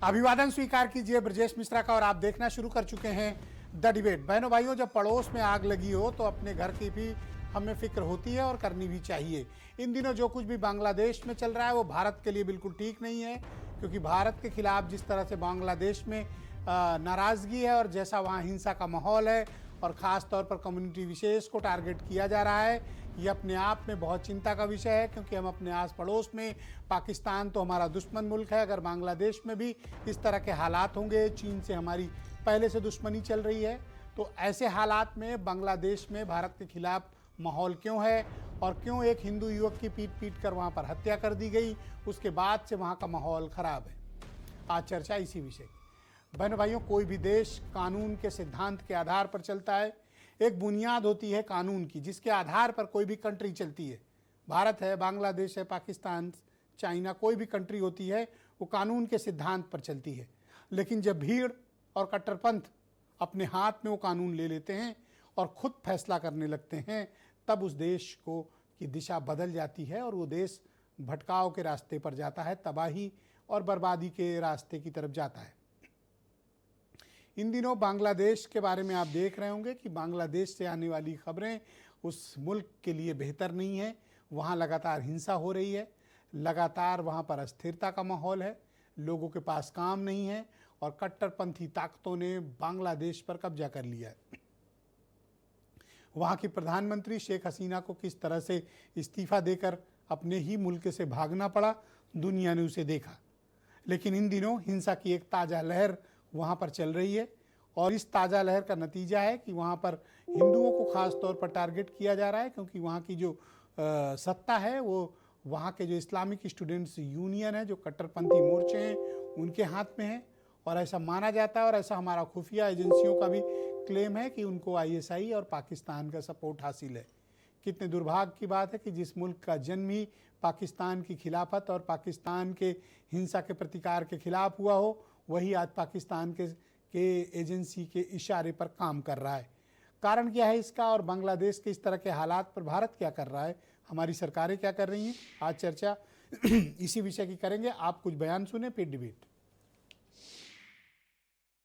अभिवादन स्वीकार कीजिए ब्रजेश मिश्रा का। और आप देखना शुरू कर चुके हैं द डिबेट। बहनों भाइयों, जब पड़ोस में आग लगी हो तो अपने घर की भी हमें फिक्र होती है और करनी भी चाहिए। इन दिनों जो कुछ भी बांग्लादेश में चल रहा है वो भारत के लिए बिल्कुल ठीक नहीं है, क्योंकि भारत के खिलाफ जिस तरह से बांग्लादेश में नाराज़गी है और जैसा वहाँ हिंसा का माहौल है और ख़ास तौर पर कम्युनिटी विशेष को टारगेट किया जा रहा है, ये अपने आप में बहुत चिंता का विषय है। क्योंकि हम अपने आस पड़ोस में, पाकिस्तान तो हमारा दुश्मन मुल्क है, अगर बांग्लादेश में भी इस तरह के हालात होंगे, चीन से हमारी पहले से दुश्मनी चल रही है, तो ऐसे हालात में बांग्लादेश में भारत के खिलाफ माहौल क्यों है और क्यों एक हिंदू युवक की पीट पीट कर वहाँ पर हत्या कर दी गई, उसके बाद से वहाँ का माहौल ख़राब है। आज चर्चा इसी विषय की। बहनों भाइयों, कोई भी देश कानून के सिद्धांत के आधार पर चलता है। एक बुनियाद होती है कानून की, जिसके आधार पर कोई भी कंट्री चलती है। भारत है, बांग्लादेश है, पाकिस्तान, चाइना, कोई भी कंट्री होती है वो कानून के सिद्धांत पर चलती है। लेकिन जब भीड़ और कट्टरपंथ अपने हाथ में वो कानून ले लेते हैं और खुद फैसला करने लगते हैं, तब उस देश को की दिशा बदल जाती है और वो देश भटकाव के रास्ते पर जाता है, तबाही और बर्बादी के रास्ते की तरफ जाता है। इन दिनों बांग्लादेश के बारे में आप देख रहे होंगे कि बांग्लादेश से आने वाली खबरें उस मुल्क के लिए बेहतर नहीं है। वहाँ लगातार हिंसा हो रही है, लगातार वहाँ पर अस्थिरता का माहौल है, लोगों के पास काम नहीं है और कट्टरपंथी ताकतों ने बांग्लादेश पर कब्जा कर लिया है। वहाँ की प्रधानमंत्री शेख हसीना को किस तरह से इस्तीफा देकर अपने ही मुल्क से भागना पड़ा, दुनिया ने उसे देखा। लेकिन इन दिनों हिंसा की एक ताज़ा लहर वहाँ पर चल रही है और इस ताज़ा लहर का नतीजा है कि वहाँ पर हिंदुओं को ख़ास तौर पर टारगेट किया जा रहा है, क्योंकि वहाँ की जो सत्ता है वो वहाँ के जो इस्लामिक स्टूडेंट्स यूनियन है, जो कट्टरपंथी मोर्चे हैं, उनके हाथ में है। और ऐसा माना जाता है और ऐसा हमारा खुफिया एजेंसियों का भी क्लेम है कि उनको ISI और पाकिस्तान का सपोर्ट हासिल है। कितने दुर्भाग्य की बात है कि जिस मुल्क का जन्म ही पाकिस्तान की खिलाफत और पाकिस्तान के हिंसा के प्रतिकार के खिलाफ हुआ हो, वही आज पाकिस्तान के एजेंसी के इशारे पर काम कर रहा है। कारण क्या है इसका, और बांग्लादेश के इस तरह के हालात पर भारत क्या कर रहा है, हमारी सरकारें क्या कर रही हैं, आज चर्चा इसी विषय की करेंगे। आप कुछ बयान सुने, फिर डिबेट।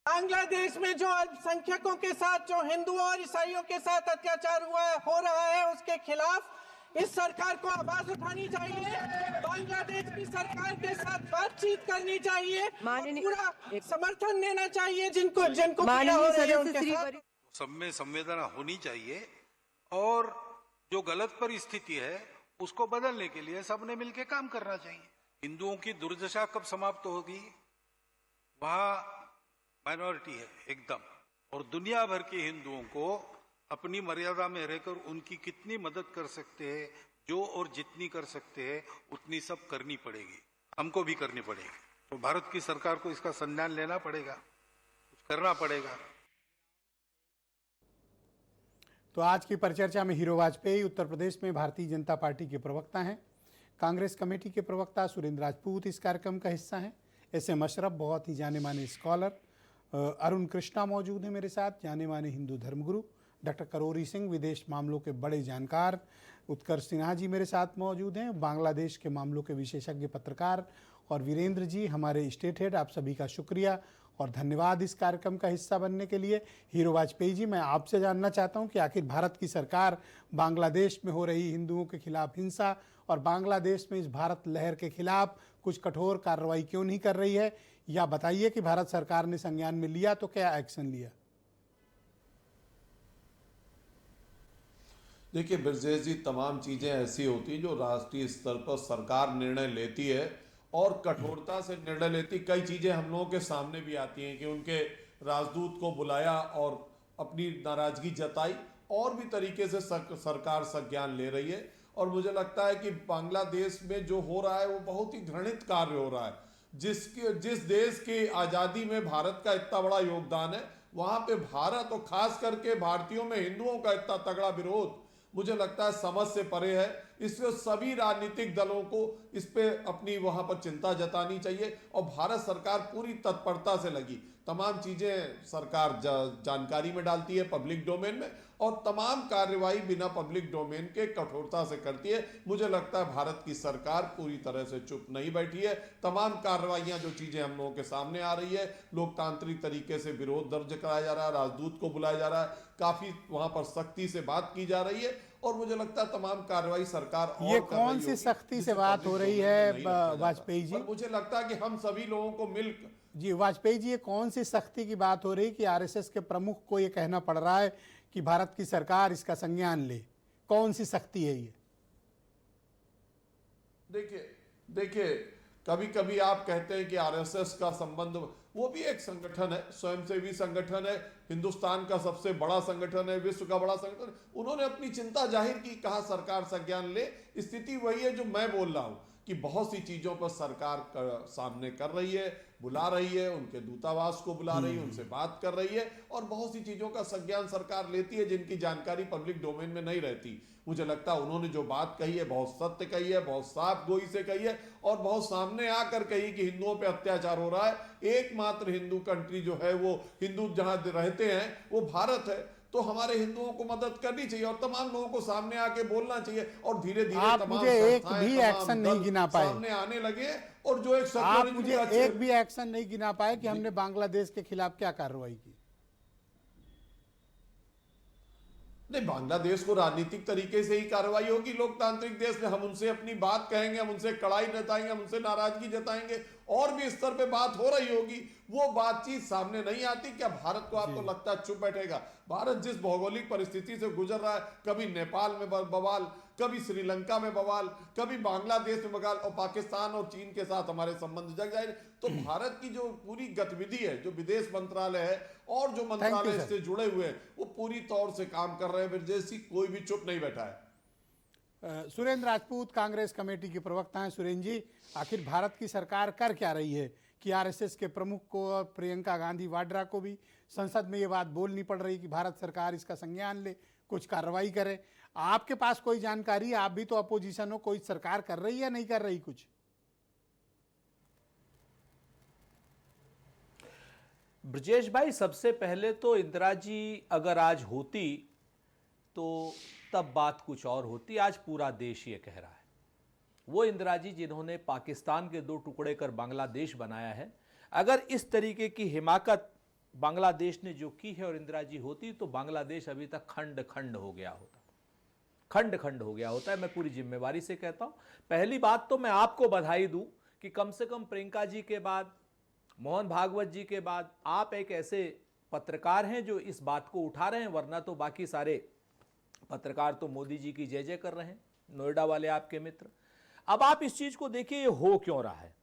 बांग्लादेश में जो अल्पसंख्यकों के साथ, जो हिंदुओं और ईसाइयों के साथ अत्याचार हो रहा है, उसके खिलाफ इस सरकार को आवाज उठानी चाहिए। बांग्लादेश की सरकार के साथ बातचीत करनी चाहिए, पूरा समर्थन देना चाहिए जिनको पीड़ा हो रही है उनके साथ। सब में संवेदना होनी चाहिए और जो गलत परिस्थिति है उसको बदलने के लिए सबने मिलकर काम करना चाहिए। हिंदुओं की दुर्दशा कब समाप्त होगी, वहां माइनॉरिटी है एकदम, और दुनिया भर के हिंदुओं को अपनी मर्यादा में रहकर उनकी कितनी मदद कर सकते हैं, जो और जितनी कर सकते हैं उतनी सब करनी पड़ेगी, हमको भी करनी पड़ेगी। तो भारत की सरकार को इसका संज्ञान लेना पड़ेगा, कुछ करना पड़ेगा। तो आज की परिचर्चा में हीरो वाजपेयी उत्तर प्रदेश में भारतीय जनता पार्टी के प्रवक्ता हैं। कांग्रेस कमेटी के प्रवक्ता सुरेंद्र राजपूत इस कार्यक्रम का हिस्सा हैं। SM अशरफ बहुत ही जाने माने स्कॉलर, अरुण कृष्णा मौजूद हैं मेरे साथ, जाने माने हिंदू धर्मगुरु, डॉक्टर करोरी सिंह विदेश मामलों के बड़े जानकार, उत्कर्ष सिन्हा जी मेरे साथ मौजूद हैं, बांग्लादेश के मामलों के विशेषज्ञ पत्रकार, और वीरेंद्र जी हमारे स्टेट हेड। आप सभी का शुक्रिया और धन्यवाद इस कार्यक्रम का हिस्सा बनने के लिए। हीरो वाजपेयी जी, मैं आपसे जानना चाहता हूं कि आखिर भारत की सरकार बांग्लादेश में हो रही हिंदुओं के खिलाफ हिंसा और बांग्लादेश में इस भारत लहर के खिलाफ कुछ कठोर कार्रवाई क्यों नहीं कर रही है, या बताइए कि भारत सरकार ने संज्ञान में लिया तो क्या एक्शन लिया। देखिए ब्रजेश जी, तमाम चीज़ें ऐसी होती हैं जो राष्ट्रीय स्तर पर सरकार निर्णय लेती है और कठोरता से निर्णय लेती। कई चीज़ें हम लोगों के सामने भी आती हैं कि उनके राजदूत को बुलाया और अपनी नाराजगी जताई, और भी तरीके से सरकार संज्ञान ले रही है। और मुझे लगता है कि बांग्लादेश में जो हो रहा है वो बहुत ही घृणित कार्य हो रहा है। जिस देश की आज़ादी में भारत का इतना बड़ा योगदान है, वहाँ पे भारत और खास करके भारतीयों में हिंदुओं का इतना तगड़ा विरोध मुझे लगता है समझ से परे है। इसको सभी राजनीतिक दलों को इस पे अपनी वहां पर चिंता जतानी चाहिए और भारत सरकार पूरी तत्परता से लगी। तमाम चीजें सरकार जानकारी में डालती है, पब्लिक डोमेन में, और तमाम कार्यवाही बिना पब्लिक डोमेन के कठोरता से करती है। मुझे लगता है भारत की सरकार पूरी तरह से चुप नहीं बैठी है। तमाम कार्रवाइयां जो चीजें हम लोगों के सामने आ रही है, लोकतांत्रिक तरीके से विरोध दर्ज कराया जा रहा है, राजदूत को बुलाया जा रहा है, काफी वहां पर सख्ती से बात की जा रही है, और मुझे लगता है तमाम कार्रवाई सरकार और ये कौन सी सख्ती से बात हो रही है वाजपेयी जी? मुझे लगता है कि हम सभी लोगों को मिलकर जी वाजपेयी जी, ये कौन सी सख्ती की बात हो रही कि आरएसएस के प्रमुख को ये कहना पड़ रहा है कि भारत की सरकार इसका संज्ञान ले? कौन सी सख्ती है ये? देखिए कभी कभी आप कहते हैं कि आरएसएस का संबंध, वो भी एक संगठन है, स्वयंसेवी संगठन है, हिंदुस्तान का सबसे बड़ा संगठन है, विश्व का बड़ा संगठन। उन्होंने अपनी चिंता जाहिर की, कहा सरकार संज्ञान ले। स्थिति वही है जो मैं बोल रहा हूं कि बहुत सी चीजों पर सरकार सामने कर रही है, बुला रही है, उनके दूतावास को बुला रही है, उनसे बात कर रही है, और बहुत सी चीजों का संज्ञान सरकार लेती है जिनकी जानकारी पब्लिक डोमेन में नहीं रहती। मुझे लगता है उन्होंने जो बात कही है बहुत सत्य कही है, बहुत साफ गोई से कही है, और बहुत सामने आकर कही कि हिंदुओं पे अत्याचार हो रहा है। एकमात्र हिंदू कंट्री जो है, वो हिंदू जहां रहते हैं वो भारत है, तो हमारे हिंदुओं को मदद करनी चाहिए और तमाम लोगों को सामने आके बोलना चाहिए। और धीरे धीरे आप मुझे एक भी एक्शन नहीं गिना पाए, सामने आने लगे, और जो एक आप मुझे एक भी एक्शन नहीं गिना पाए कि हमने बांग्लादेश के खिलाफ क्या कार्रवाई की। नहीं, बांग्लादेश को राजनीतिक तरीके से ही कार्रवाई होगी, लोकतांत्रिक देश में हम उनसे अपनी बात कहेंगे, हम उनसे कड़ाई जताएंगे, हम उनसे नाराजगी जताएंगे, और भी स्तर पे बात हो रही होगी, वो बातचीत सामने नहीं आती। क्या भारत को आपको लगता है चुप बैठेगा? भारत जिस भौगोलिक परिस्थिति से गुजर रहा है, कभी नेपाल में बवाल, कभी श्रीलंका में बवाल, कभी बांग्लादेश में बवाल, और पाकिस्तान और चीन के साथ हमारे संबंध जग जाए, तो भारत की जो पूरी गतिविधि है, जो विदेश मंत्रालय है और जो मंत्रालय इससे जुड़े हुए हैं, वो पूरी तौर से काम कर रहे हैं। ब्रजेश जी, कोई भी चुप नहीं बैठा है। सुरेंद्र राजपूत कांग्रेस कमेटी के प्रवक्ता हैं। सुरेंद्र जी, आखिर भारत की सरकार कर क्या रही है कि आरएसएस के प्रमुख को और प्रियंका गांधी वाड्रा को भी संसद में ये बात बोलनी पड़ रही कि भारत सरकार इसका संज्ञान ले, कुछ कार्रवाई करे? आपके पास कोई जानकारी? आप भी तो अपोजिशन हो, कोई सरकार कर रही है, नहीं कर रही कुछ? ब्रजेश भाई, सबसे पहले तो इंदिरा जी अगर आज होती तो तब बात कुछ और होती। आज पूरा देश ये कह रहा है। वो इंदिरा जी जिन्होंने पाकिस्तान के 2 टुकड़े कर बांग्लादेश बनाया है, अगर इस तरीके की हिमाकत बांग्लादेश ने जो की है और इंदिरा जी होती, तो बांग्लादेश अभी तक खंड खंड हो गया होता, खंड खंड हो गया होता है। मैं पूरी जिम्मेवारी से कहता हूं। पहली बात तो मैं आपको बधाई दूं कि कम से कम प्रियंका जी के बाद, मोहन भागवत जी के बाद आप एक ऐसे पत्रकार हैं जो इस बात को उठा रहे हैं, वरना तो बाकी सारे पत्रकार तो मोदी जी की जय जय कर रहे हैं, नोएडा वाले आपके मित्र। अब आप इस चीज को देखिए, ये हो क्यों रहा है?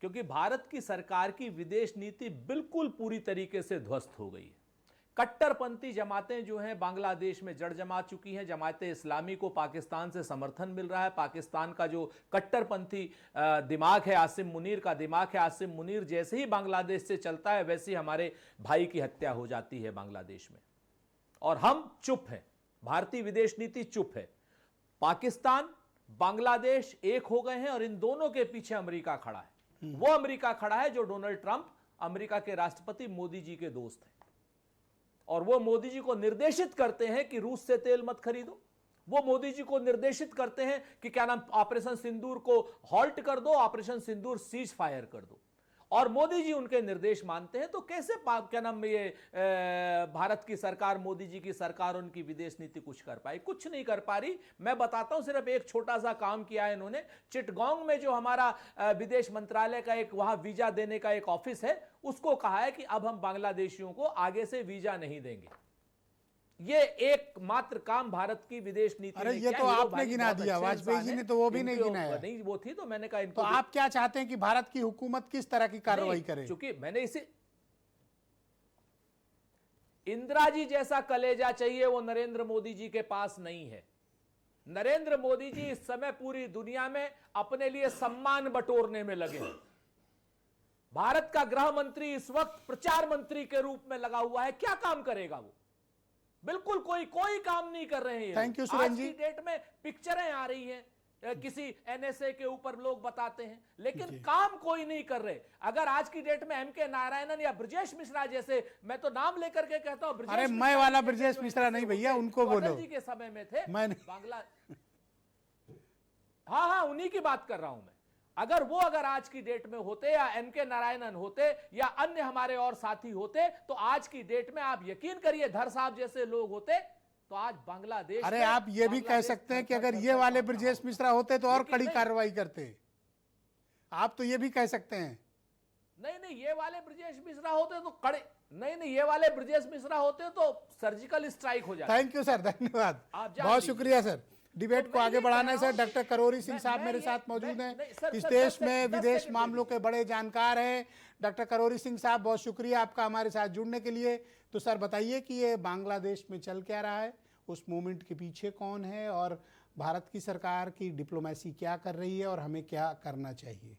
क्योंकि भारत की सरकार की विदेश नीति बिल्कुल पूरी तरीके से ध्वस्त हो गई है। कट्टरपंथी जमातें जो हैं बांग्लादेश में जड़ जमा चुकी हैं। जमाते इस्लामी को पाकिस्तान से समर्थन मिल रहा है। पाकिस्तान का जो कट्टरपंथी दिमाग है, आसिम मुनीर का दिमाग है, आसिम मुनीर जैसे ही बांग्लादेश से चलता है, वैसे ही हमारे भाई की हत्या हो जाती है बांग्लादेश में, और हम चुप हैं। भारतीय विदेश नीति चुप है। पाकिस्तान, बांग्लादेश एक हो गए हैं, और इन दोनों के पीछे अमेरिका खड़ा है। वो अमेरिका खड़ा है जो डोनाल्ड ट्रंप, अमेरिका के राष्ट्रपति मोदी जी के दोस्त हैं, और वो मोदी जी को निर्देशित करते हैं कि रूस से तेल मत खरीदो। वो मोदी जी को निर्देशित करते हैं कि क्या नाम, ऑपरेशन सिंदूर को हॉल्ट कर दो, ऑपरेशन सिंदूर सीज फायर कर दो, और मोदी जी उनके निर्देश मानते हैं। तो कैसे क्या नाम, ये भारत की सरकार, मोदी जी की सरकार, उनकी विदेश नीति कुछ कर पाई? कुछ नहीं कर पा रही। मैं बताता हूं, सिर्फ एक छोटा सा काम किया है इन्होंने। चिटगांग में जो हमारा विदेश मंत्रालय का एक वहां वीजा देने का एक ऑफिस है, उसको कहा है कि अब हम बांग्लादेशियों को आगे से वीजा नहीं देंगे। ये एकमात्र काम भारत की विदेश नीति अरे ये तो आपने गिना दिया, वाजपेयी जी ने तो वो भी नहीं गिनाया। नहीं, वो थी, तो मैंने कहा इनको। तो आप क्या चाहते हैं कि भारत की हुकूमत किस तरह की कार्रवाई करे? क्योंकि मैंने इसे, इंदिरा जी जैसा कलेजा चाहिए वो नरेंद्र मोदी जी के पास नहीं है। नरेंद्र मोदी जी इस समय पूरी दुनिया में अपने लिए सम्मान बटोरने में लगे हैं। भारत का गृह मंत्री इस वक्त प्रचार मंत्री के रूप में लगा हुआ है। क्या काम करेगा वो? बिल्कुल कोई काम नहीं कर रहे हैं। थैंक यू सुरेंद्र जी। आज की डेट में पिक्चरें आ रही हैं किसी एनएसए के ऊपर लोग बताते हैं, लेकिन काम कोई नहीं कर रहे। अगर आज की डेट में एमके नारायणन या ब्रजेश मिश्रा जैसे, मैं तो नाम लेकर के कहता हूं, अरे मैं वाला ब्रजेश मिश्रा नहीं भैया, उनको बोलो, जी के समय में थे मैं बांग्ला, हाँ उन्हीं की बात कर रहा हूं मैं। अगर आज की डेट में होते, या एमके नारायणन होते, या अन्य हमारे और साथी होते, तो आज की डेट में आप यकीन करिए धर साहब जैसे लोग होते, तो आज बांग्लादेश, अरे आप ये भी कह सकते हैं कि अगर ये वाले ब्रजेश मिश्रा होते तो और कड़ी कार्रवाई करते। आप तो ये भी कह सकते हैं। नहीं ये वाले ब्रजेश मिश्रा होते तो कड़े, नहीं ये वाले ब्रजेश मिश्रा होते तो सर्जिकल स्ट्राइक हो जाता। थैंक यू सर, धन्यवाद, आप जान बहुत लीजिए। शुक्रिया सर। डिबेट तो को मैं आगे ये कह बढ़ाने रहा से हूं- डॉक्टर करोरी सिंह साहब मैं मेरे ये- साथ मौजूद नहीं, हैं, सर, इस सर, देश 10 में विदेश सेकंड मामलों के बड़े जानकार हैं। डॉक्टर करोरी सिंह साहब, बहुत शुक्रिया आपका हमारे साथ जुड़ने के लिए। तो सर बताइए कि ये बांग्लादेश में चल क्या रहा है, उस मूवमेंट के पीछे कौन है, और भारत की सरकार की डिप्लोमेसी क्या कर रही है, और हमें क्या करना चाहिए।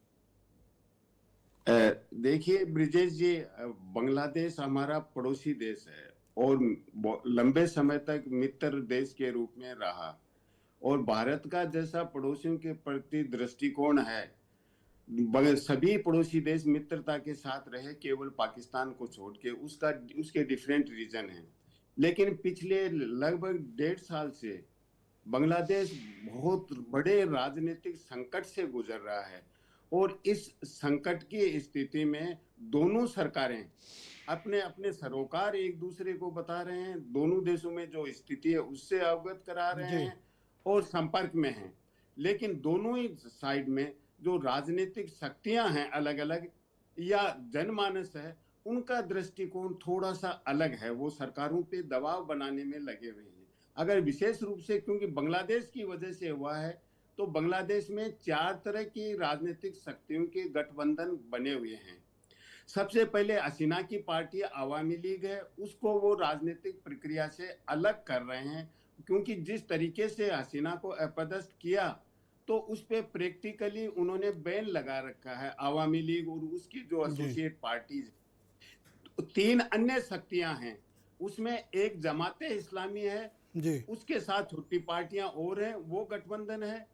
देखिए ब्रिजेश जी, बांग्लादेश हमारा पड़ोसी देश है और लंबे समय तक मित्र देश के रूप में रहा, और भारत का जैसा पड़ोसियों के प्रति दृष्टिकोण है, सभी पड़ोसी देश मित्रता के साथ रहे, केवल पाकिस्तान को छोड़ के। उसके डिफरेंट रीजन हैं, लेकिन पिछले लगभग 1.5 साल से बांग्लादेश बहुत बड़े राजनीतिक संकट से गुजर रहा है, और इस संकट की स्थिति में दोनों सरकारें अपने अपने सरोकार एक दूसरे को बता रहे हैं, दोनों देशों में जो स्थिति है उससे अवगत करा रहे हैं और संपर्क में हैं। लेकिन दोनों ही साइड में जो राजनीतिक शक्तियां हैं अलग अलग, या जनमानस है, उनका दृष्टिकोण थोड़ा सा अलग है। वो सरकारों पे दबाव बनाने में लगे हुए हैं। अगर विशेष रूप से क्योंकि बांग्लादेश की वजह से हुआ है, तो बांग्लादेश में 4 तरह की राजनीतिक शक्तियों के गठबंधन बने हुए हैं। सबसे पहले हसीना की पार्टी आवामी लीग है, उसको वो राजनीतिक प्रक्रिया से अलग कर रहे हैं, क्योंकि जिस तरीके से हसीना को अपदस्थ किया, तो उस पे प्रैक्टिकली उन्होंने बैन लगा रखा है आवामी लीग और उसकी जो एसोसिएट पार्टीज। 3 अन्य शक्तियां हैं, उसमें एक जमाते इस्लामी है जी, उसके साथ छोटी पार्टियां और हैं, वो गठबंधन है।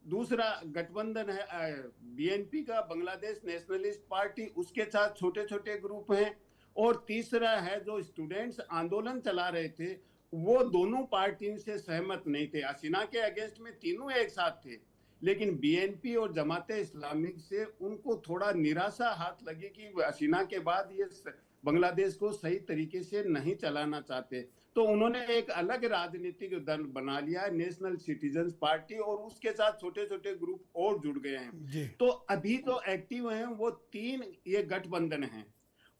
दूसरा गठबंधन है बीएनपी का, बांग्लादेश नेशनलिस्ट पार्टी, उसके साथ छोटे छोटे ग्रुप हैं। और तीसरा है जो स्टूडेंट्स आंदोलन चला रहे थे, वो दोनों पार्टियों से सहमत नहीं थे। हसीना के अगेंस्ट में तीनों एक साथ थे, लेकिन बीएनपी और जमाते इस्लामिक से उनको थोड़ा निराशा हाथ लगी कि हसीना के बाद ये बांग्लादेश को सही तरीके से नहीं चलाना चाहते, तो उन्होंने एक अलग राजनीतिक दल बना लिया, नेशनल सिटीजन्स पार्टी, और उसके साथ छोटे छोटे ग्रुप और जुड़ गए हैं। तो अभी जो एक्टिव हैं वो 3 ये गठबंधन हैं,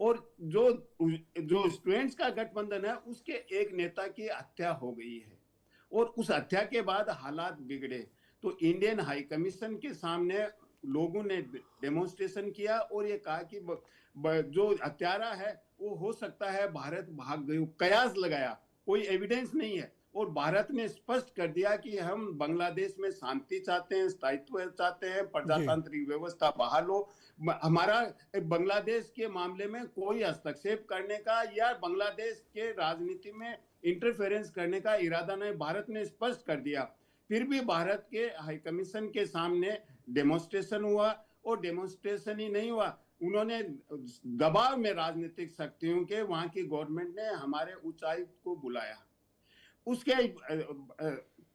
और जो स्टूडेंट्स का गठबंधन है उसके एक नेता की हत्या हो गई है, और उस हत्या के बाद हालात बिगड़े, तो इंडियन हाई कमीशन के सामने लोगों ने डेमोन्स्ट्रेशन किया और ये कहा कि जो हत्यारा है वो हो सकता है भारत भाग गए, कयास लगाया, कोई एविडेंस नहीं है, और भारत ने स्पष्ट कर दिया कि हम बांग्लादेश में शांति चाहते हैं, स्थायित्व चाहते हैं, प्रजातांत्रिक व्यवस्था बहाल हो, हमारा बांग्लादेश के मामले में कोई हस्तक्षेप करने का या बांग्लादेश के राजनीति में इंटरफेरेंस करने का इरादा नहीं, भारत ने स्पष्ट कर दिया। फिर भी भारत के हाई कमीशन के सामने डेमोन्स्ट्रेशन हुआ, और डेमोन्स्ट्रेशन ही नहीं हुआ, उन्होंने दबाव में राजनीतिक शक्तियों के, वहां की गवर्नमेंट ने हमारे उच्चायुक्त को बुलाया। उसके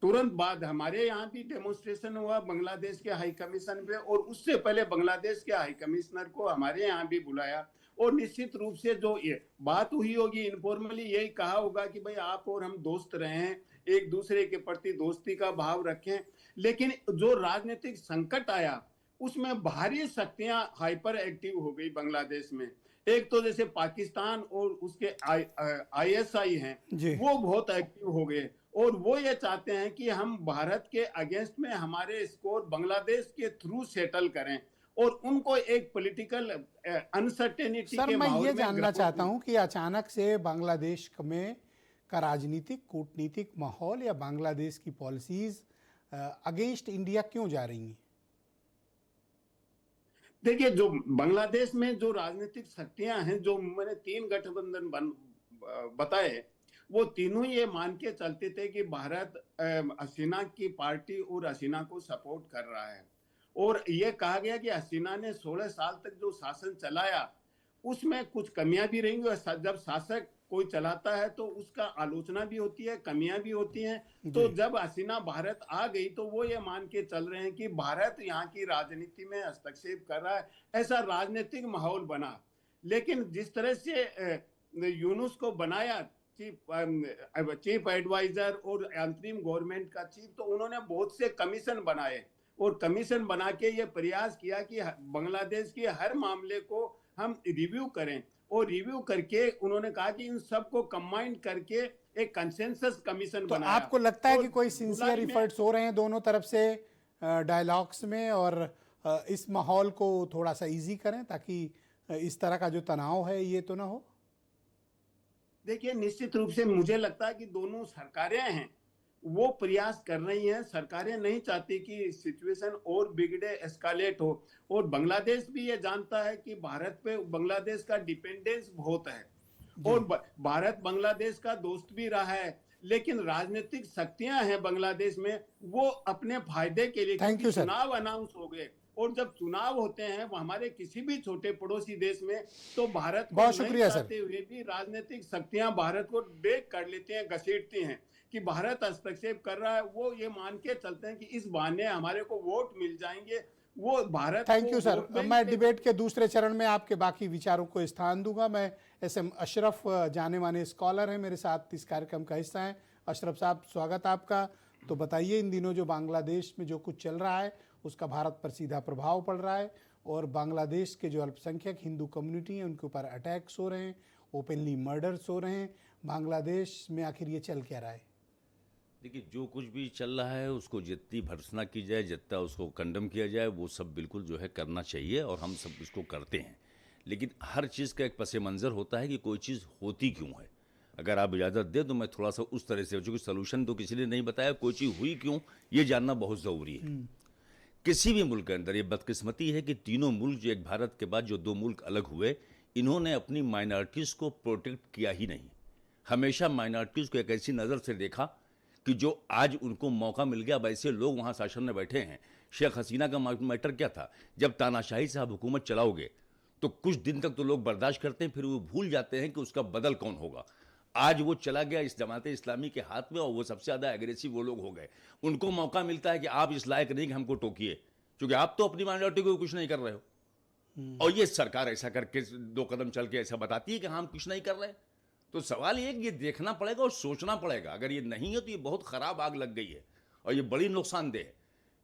तुरंत बाद हमारे यहाँ भी डेमोन्स्ट्रेशन हुआ बांग्लादेश के हाई कमीशन पे, और उससे पहले बांग्लादेश के हाई कमिश्नर को हमारे यहाँ भी बुलाया, और निश्चित रूप से जो ये बात हुई होगी इनफॉर्मली यही कहा होगा कि भाई आप और हम दोस्त रहे हैं, एक दूसरे के प्रति दोस्ती का भाव रखें। लेकिन जो राजनीतिक संकट आया उसमें बाहरी शक्तियां हाइपर एक्टिव हो गई बांग्लादेश में। एक तो जैसे पाकिस्तान और उसके आईएसआई हैं, वो बहुत एक्टिव हो गए, और वो ये चाहते हैं कि हम भारत के अगेंस्ट में हमारे स्कोर बांग्लादेश के थ्रू सेटल करें, और उनको एक पॉलिटिकल अनसर्टेनिटी के मैं माहौल ये में जानना चाहता हूं कि अचानक से बांग्लादेश में का राजनीतिक कूटनीतिक माहौल या बांग्लादेश की पॉलिसीज अगेंस्ट इंडिया क्यों जा रही हैं? देखिए, जो बांग्लादेश में जो राजनीतिक शक्तियां हैं, जो मैंने 3 गठबंधन बताए, वो तीनों ये मान के चलते थे कि भारत हसीना की पार्टी और हसीना को सपोर्ट कर रहा है। और ये कहा गया कि हसीना ने 16 साल तक जो शासन चलाया उसमें कुछ कमियां भी रहेंगी, और जब शासक कोई चलाता है तो उसका आलोचना भी होती है, कमियां भी होती हैं। तो जब हसीना भारत आ गई तो वो ये मान के चल रहे हैं कि भारत यहाँ की राजनीति में हस्तक्षेप कर रहा है, ऐसा राजनीतिक माहौल बना। लेकिन जिस तरह से यूनुस को बनाया चीफ एडवाइजर और अंतरिम गवर्नमेंट का चीफ, तो उन्होंने बहुत से कमीशन बनाए और कमीशन बना के ये प्रयास किया कि बांग्लादेश के हर मामले को हम रिव्यू करें, और रिव्यू करके उन्होंने कहा कि इन सबको कंबाइन करके एक कंसेंसस कमीशन तो बनाया। आपको लगता है कि कोई जुलाई सिंसियर में- इफर्ट्स हो रहे हैं दोनों तरफ से डायलॉग्स में, और इस माहौल को थोड़ा सा इजी करें ताकि इस तरह का जो तनाव है ये तो ना हो? देखिए, निश्चित रूप से मुझे लगता है कि दोनों सरकारें हैं वो प्रयास कर रही हैं। सरकारें नहीं चाहती कि सिचुएशन और बिगड़े, एस्कालेट हो, और बांग्लादेश भी ये जानता है कि भारत पे बांग्लादेश का डिपेंडेंस बहुत है, और भारत बांग्लादेश का दोस्त भी रहा है। लेकिन राजनीतिक शक्तियां हैं बांग्लादेश में, वो अपने फायदे के लिए, Thank you, sir. चुनाव अनाउंस हो गए, और जब चुनाव होते हैं वो हमारे किसी भी छोटे पड़ोसी देश में, तो भारत को बहुत नहीं शुक्रिया, सर। चाहते हुए भी राजनीतिक शक्तियां भारत को ब्रेक कर लेती हैं, घसीटती हैं कि भारत हस्तक्षेप कर रहा है। वो ये मान के चलते हैं कि इस बहाने हमारे को वोट मिल जाएंगे, वो भारत थैंक को यू सर। वोट बैंक मैं से- डिबेट के दूसरे चरण में आपके बाकी विचारों को स्थान दूंगा। मैं SM अशरफ, जाने माने स्कॉलर हैं, मेरे साथ इस कार्यक्रम का हिस्सा हैं। अशरफ साहब, स्वागत आपका। तो बताइए, इन दिनों जो बांग्लादेश में जो कुछ चल रहा है उसका भारत पर सीधा प्रभाव पड़ रहा है, और बांग्लादेश के जो अल्पसंख्यक हिंदू कम्युनिटी हैं उनके ऊपर अटैक्स हो रहे हैं, ओपनली मर्डर्स हो रहे हैं। बांग्लादेश में आखिर ये चल क्या रहा है? देखिए, जो कुछ भी चल रहा है उसको जितनी भर्त्सना की जाए, जितना उसको कंडम किया जाए, वो सब बिल्कुल जो है करना चाहिए, और हम सब इसको करते हैं। लेकिन हर चीज़ का एक पस मंज़र होता है कि कोई चीज़ होती क्यों है। अगर आप इजाज़त दें तो मैं थोड़ा सा उस तरह से, चूँकि सोल्यूशन तो किसी ने नहीं बताया, कोई चीज़ हुई क्यों ये जानना बहुत ज़रूरी है। किसी भी मुल्क के अंदर ये बदकिस्मती है कि तीनों मुल्क, जो एक भारत के बाद जो दो मुल्क अलग हुए, इन्होंने अपनी माइनॉरिटीज़ को प्रोटेक्ट किया ही नहीं। हमेशा माइनॉरिटीज़ को एक ऐसी नज़र से देखा कि जो आज उनको मौका मिल गया, वैसे लोग वहाँ शासन में बैठे हैं। शेख हसीना का मैटर क्या था? जब तानाशाही से आप हुकूमत चलाओगे तो कुछ दिन तक तो लोग बर्दाश्त करते हैं, फिर वो भूल जाते हैं कि उसका बदल कौन होगा। आज वो चला गया इस जमात इस्लामी के हाथ में, और वो सबसे ज़्यादा एग्रेसिव वो लोग हो गए। उनको मौका मिलता है कि आप इस लायक नहीं कि हमको टोकिए, क्योंकि आप तो अपनी माइनॉरिटी को कुछ नहीं कर रहे हो। और ये सरकार ऐसा करके 2 कदम चल के ऐसा बताती है कि हम कुछ नहीं कर रहे। तो सवाल ये देखना पड़ेगा और सोचना पड़ेगा। अगर ये नहीं है तो ये बहुत ख़राब आग लग गई है, और ये बड़ी नुकसानदेह है।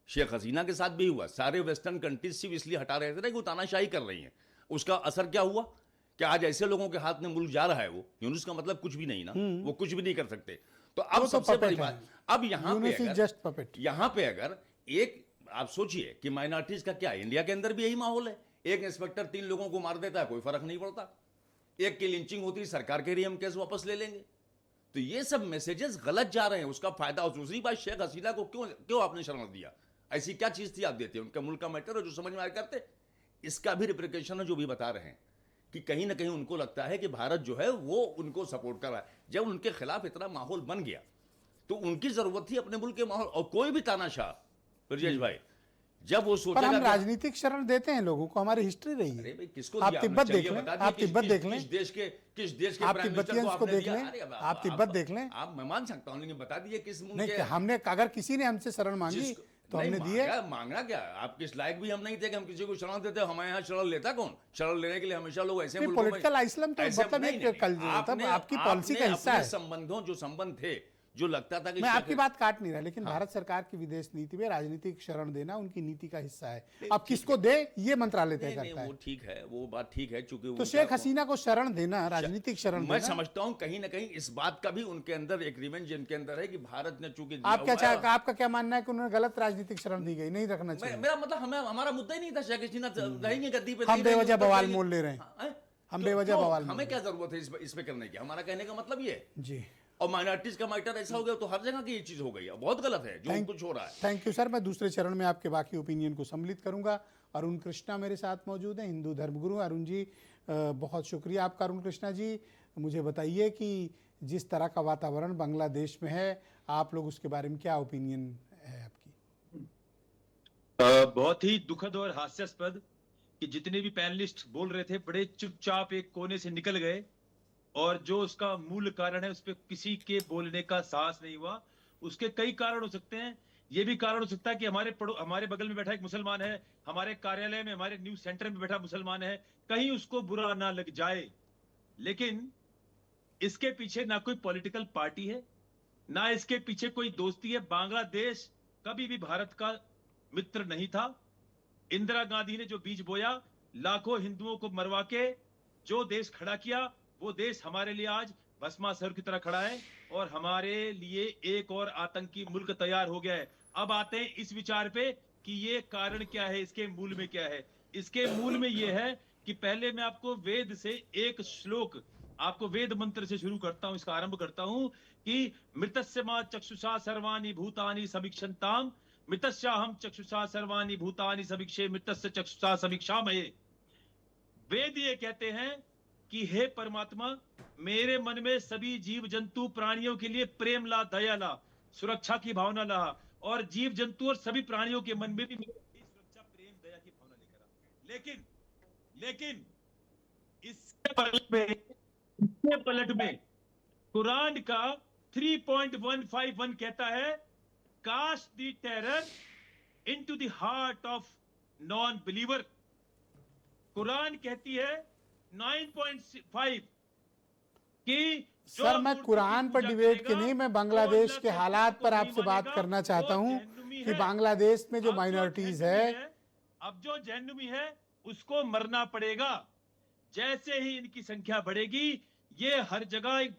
शेख हसीना के साथ भी हुआ। सारे वेस्टर्न कंट्रीज सिर्फ इसलिए हटा रहे थे ना कि वो तानाशाही कर रही हैं। उसका असर क्या हुआ कि आज ऐसे लोगों के हाथ में मुल्क जा रहा है। वो यूनुस का मतलब कुछ भी नहीं ना, वो कुछ भी नहीं कर सकते। तो अब वो तो सबसे बड़ी puppet बात, है। अब यहाँ पे यूनुस इज अगर जस्ट पपेट। यहाँ पे अगर एक आप सोचिए कि माइनॉरिटीज का क्या, इंडिया के अंदर भी यही माहौल है। एक इंस्पेक्टर 3 लोगों को मार देता है, कोई फर्क नहीं पड़ता। एक की लिंचिंग होती है, सरकार के लिए हम केस वापस ले लेंगे। तो ये सब मैसेजेस गलत जा रहे हैं, उसका फायदा। और दूसरी बात, शेख हसीना को क्यों आपने शरण दिया? ऐसी क्या चीज थी आप देते? उनका मुल्क का मैटर है जो समझ में आया करते। इसका भी रिप्लिकेशन है जो भी बता रहे हैं कि कहीं ना कहीं उनको लगता है कि भारत जो है वो उनको सपोर्ट कर रहा है। जब उनके खिलाफ इतना माहौल बन गया तो उनकी जरूरत थी अपने मुल्क के माहौल। और कोई भी तानाशाह, ब्रजेश भाई, जब वो पर सोचेगा हम कि- राजनीतिक शरण देते हैं लोगों को, हमारी हिस्ट्री रही अरे है। भाई, किसको आप दिया तिब्बत आपने? देख चलिए लें, बता दीजिए, आप तिब्बत देख लें, किस देश के आप प्राइम मिनिस्टर तिब्बतियंस को आपने देख दिया? लें, अरे आप तिब्बत देख लें। आप, मैं मान सकता हूं, लेकिन बता दीजिए किस मुल्क नहीं, के- कि हमने, अगर किसी ने हमसे शरण मांगी जिसको- तो नहीं, हमने दिए। मांगना क्या? आप किस लायक भी हम नहीं थे कि हम किसी को शरण देते। हमारे यहाँ शरण लेता कौन? शरण लेने के लिए हमेशा लोग ऐसे मुल्कों में- पॉलिटिकल आइसलम तो ऐसे- मतलब नहीं, एक नहीं, कल आपने- मतलब आपकी पॉलिसी का आपने हिस्सा अपने है। संबंधों, जो संबंध थे, जो लगता था कि मैं शेख- आपकी बात काट नहीं रहा, लेकिन भारत सरकार की विदेश नीति में राजनीतिक शरण देना उनकी नीति का हिस्सा है। अब किसको दे ये मंत्रालय तय नहीं, करता वो है। ठीक है, वो बात ठीक है, चूंकि तो उनका- शेख हसीना को शरण देना, राजनीतिक शरण मैं देना, समझता हूं कहीं ना कहीं इस बात का भी उनके अंदर एक रिवेंज इनके अंदर है कि भारत ने चूंकि दिया आप क्या हुआ है- आपका क्या मानना है कि उन्होंने गलत राजनीतिक शरण दी गई, नहीं रखना चाहिए? मेरा मतलब हमारा मुद्दा ही नहीं था शेख हसीना रहेंगे गद्दी पे। हम नहीं रहेंगे, बेवजह उस पर बवाल रहेंगे। मोल ले रहे हैं। हाँ, हम क्यों- बेवजह क्यों? बवाल मोल हमें ले क्या जरूरत है इस पे करने की? हमारा कहने का मतलब ये है। जी, और माइनॉरिटीज का मैटर ऐसा हो गया तो हर जगह की ये चीज हो गई है। बहुत गलत है जो कुछ हो रहा है। Thank you sir. मैं दूसरे चरण में आपके बाकी ओपिनियन को सम्मिलित करूंगा। अरुण कृष्णा मेरे साथ मौजूद हैं, हिंदू धर्मगुरु। अरुण जी, बहुत शुक्रिया आपका। अरुण कृष्णा जी, मुझे बताइए कि जिस तरह का वातावरण बांग्लादेश में है, आप लोग उसके बारे में क्या ओपिनियन है आपकी? बहुत ही दुखद और हास्यास्पद कि जितने भी पैनलिस्ट बोल रहे थे बड़े चुपचाप एक कोने से निकल गए, और जो उसका मूल कारण है उस पर किसी के बोलने का साहस नहीं हुआ। उसके कई कारण हो सकते हैं। ये भी कारण हो सकता है कि हमारे बगल में बैठा एक मुसलमान है, हमारे कार्यालय में, हमारे न्यूज सेंटर में बैठा मुसलमान है, कहीं उसको बुरा ना लग जाए। लेकिन इसके पीछे ना कोई पॉलिटिकल पार्टी है, ना इसके पीछे कोई दोस्ती है। बांग्लादेश कभी भी भारत का मित्र नहीं था। इंदिरा गांधी ने जो बीज बोया, लाखों हिंदुओं को मरवा के जो देश खड़ा किया, वो देश हमारे लिए आज भस्मासुर की तरह खड़ा है, और हमारे लिए एक और आतंकी मुल्क तैयार हो गया है। अब आते हैं इस विचार पे कि ये कारण क्या है, इसके मूल में क्या है। इसके मूल में ये है कि पहले मैं आपको वेद से एक श्लोक, आपको वेद मंत्र से शुरू करता हूं, इसका आरंभ करता हूं कि मृतस्य मा चक्षुषा सर्वाणि भूतानि समीक्षन्ताम, मृतस्याहम चक्षुषा सर्वाणि भूतानि समीक्षे, मृतस्य चक्षुषा समीक्षामहे। वेद ये कहते हैं कि हे परमात्मा, मेरे मन में सभी जीव जंतु प्राणियों के लिए प्रेम ला, दया ला, सुरक्षा की भावना ला, और जीव जंतु और सभी प्राणियों के मन में भी सुरक्षा, प्रेम, दया की भावना लेकर आ। लेकिन इसके पलट में कुरान का 3.151 कहता है, cast the terror into the heart of non believer. Quran कहती है 9.5 कि सर, मैं कुरान पर डिबेट के नहीं, मैं बांग्लादेश के हालात पर आपसे बात करना चाहता हूं कि बांग्लादेश में जो माइनॉरिटीज है, अब जो जहन्नुमी है उसको मरना पड़ेगा। जैसे ही इनकी संख्या बढ़ेगी, ये हर जगह एक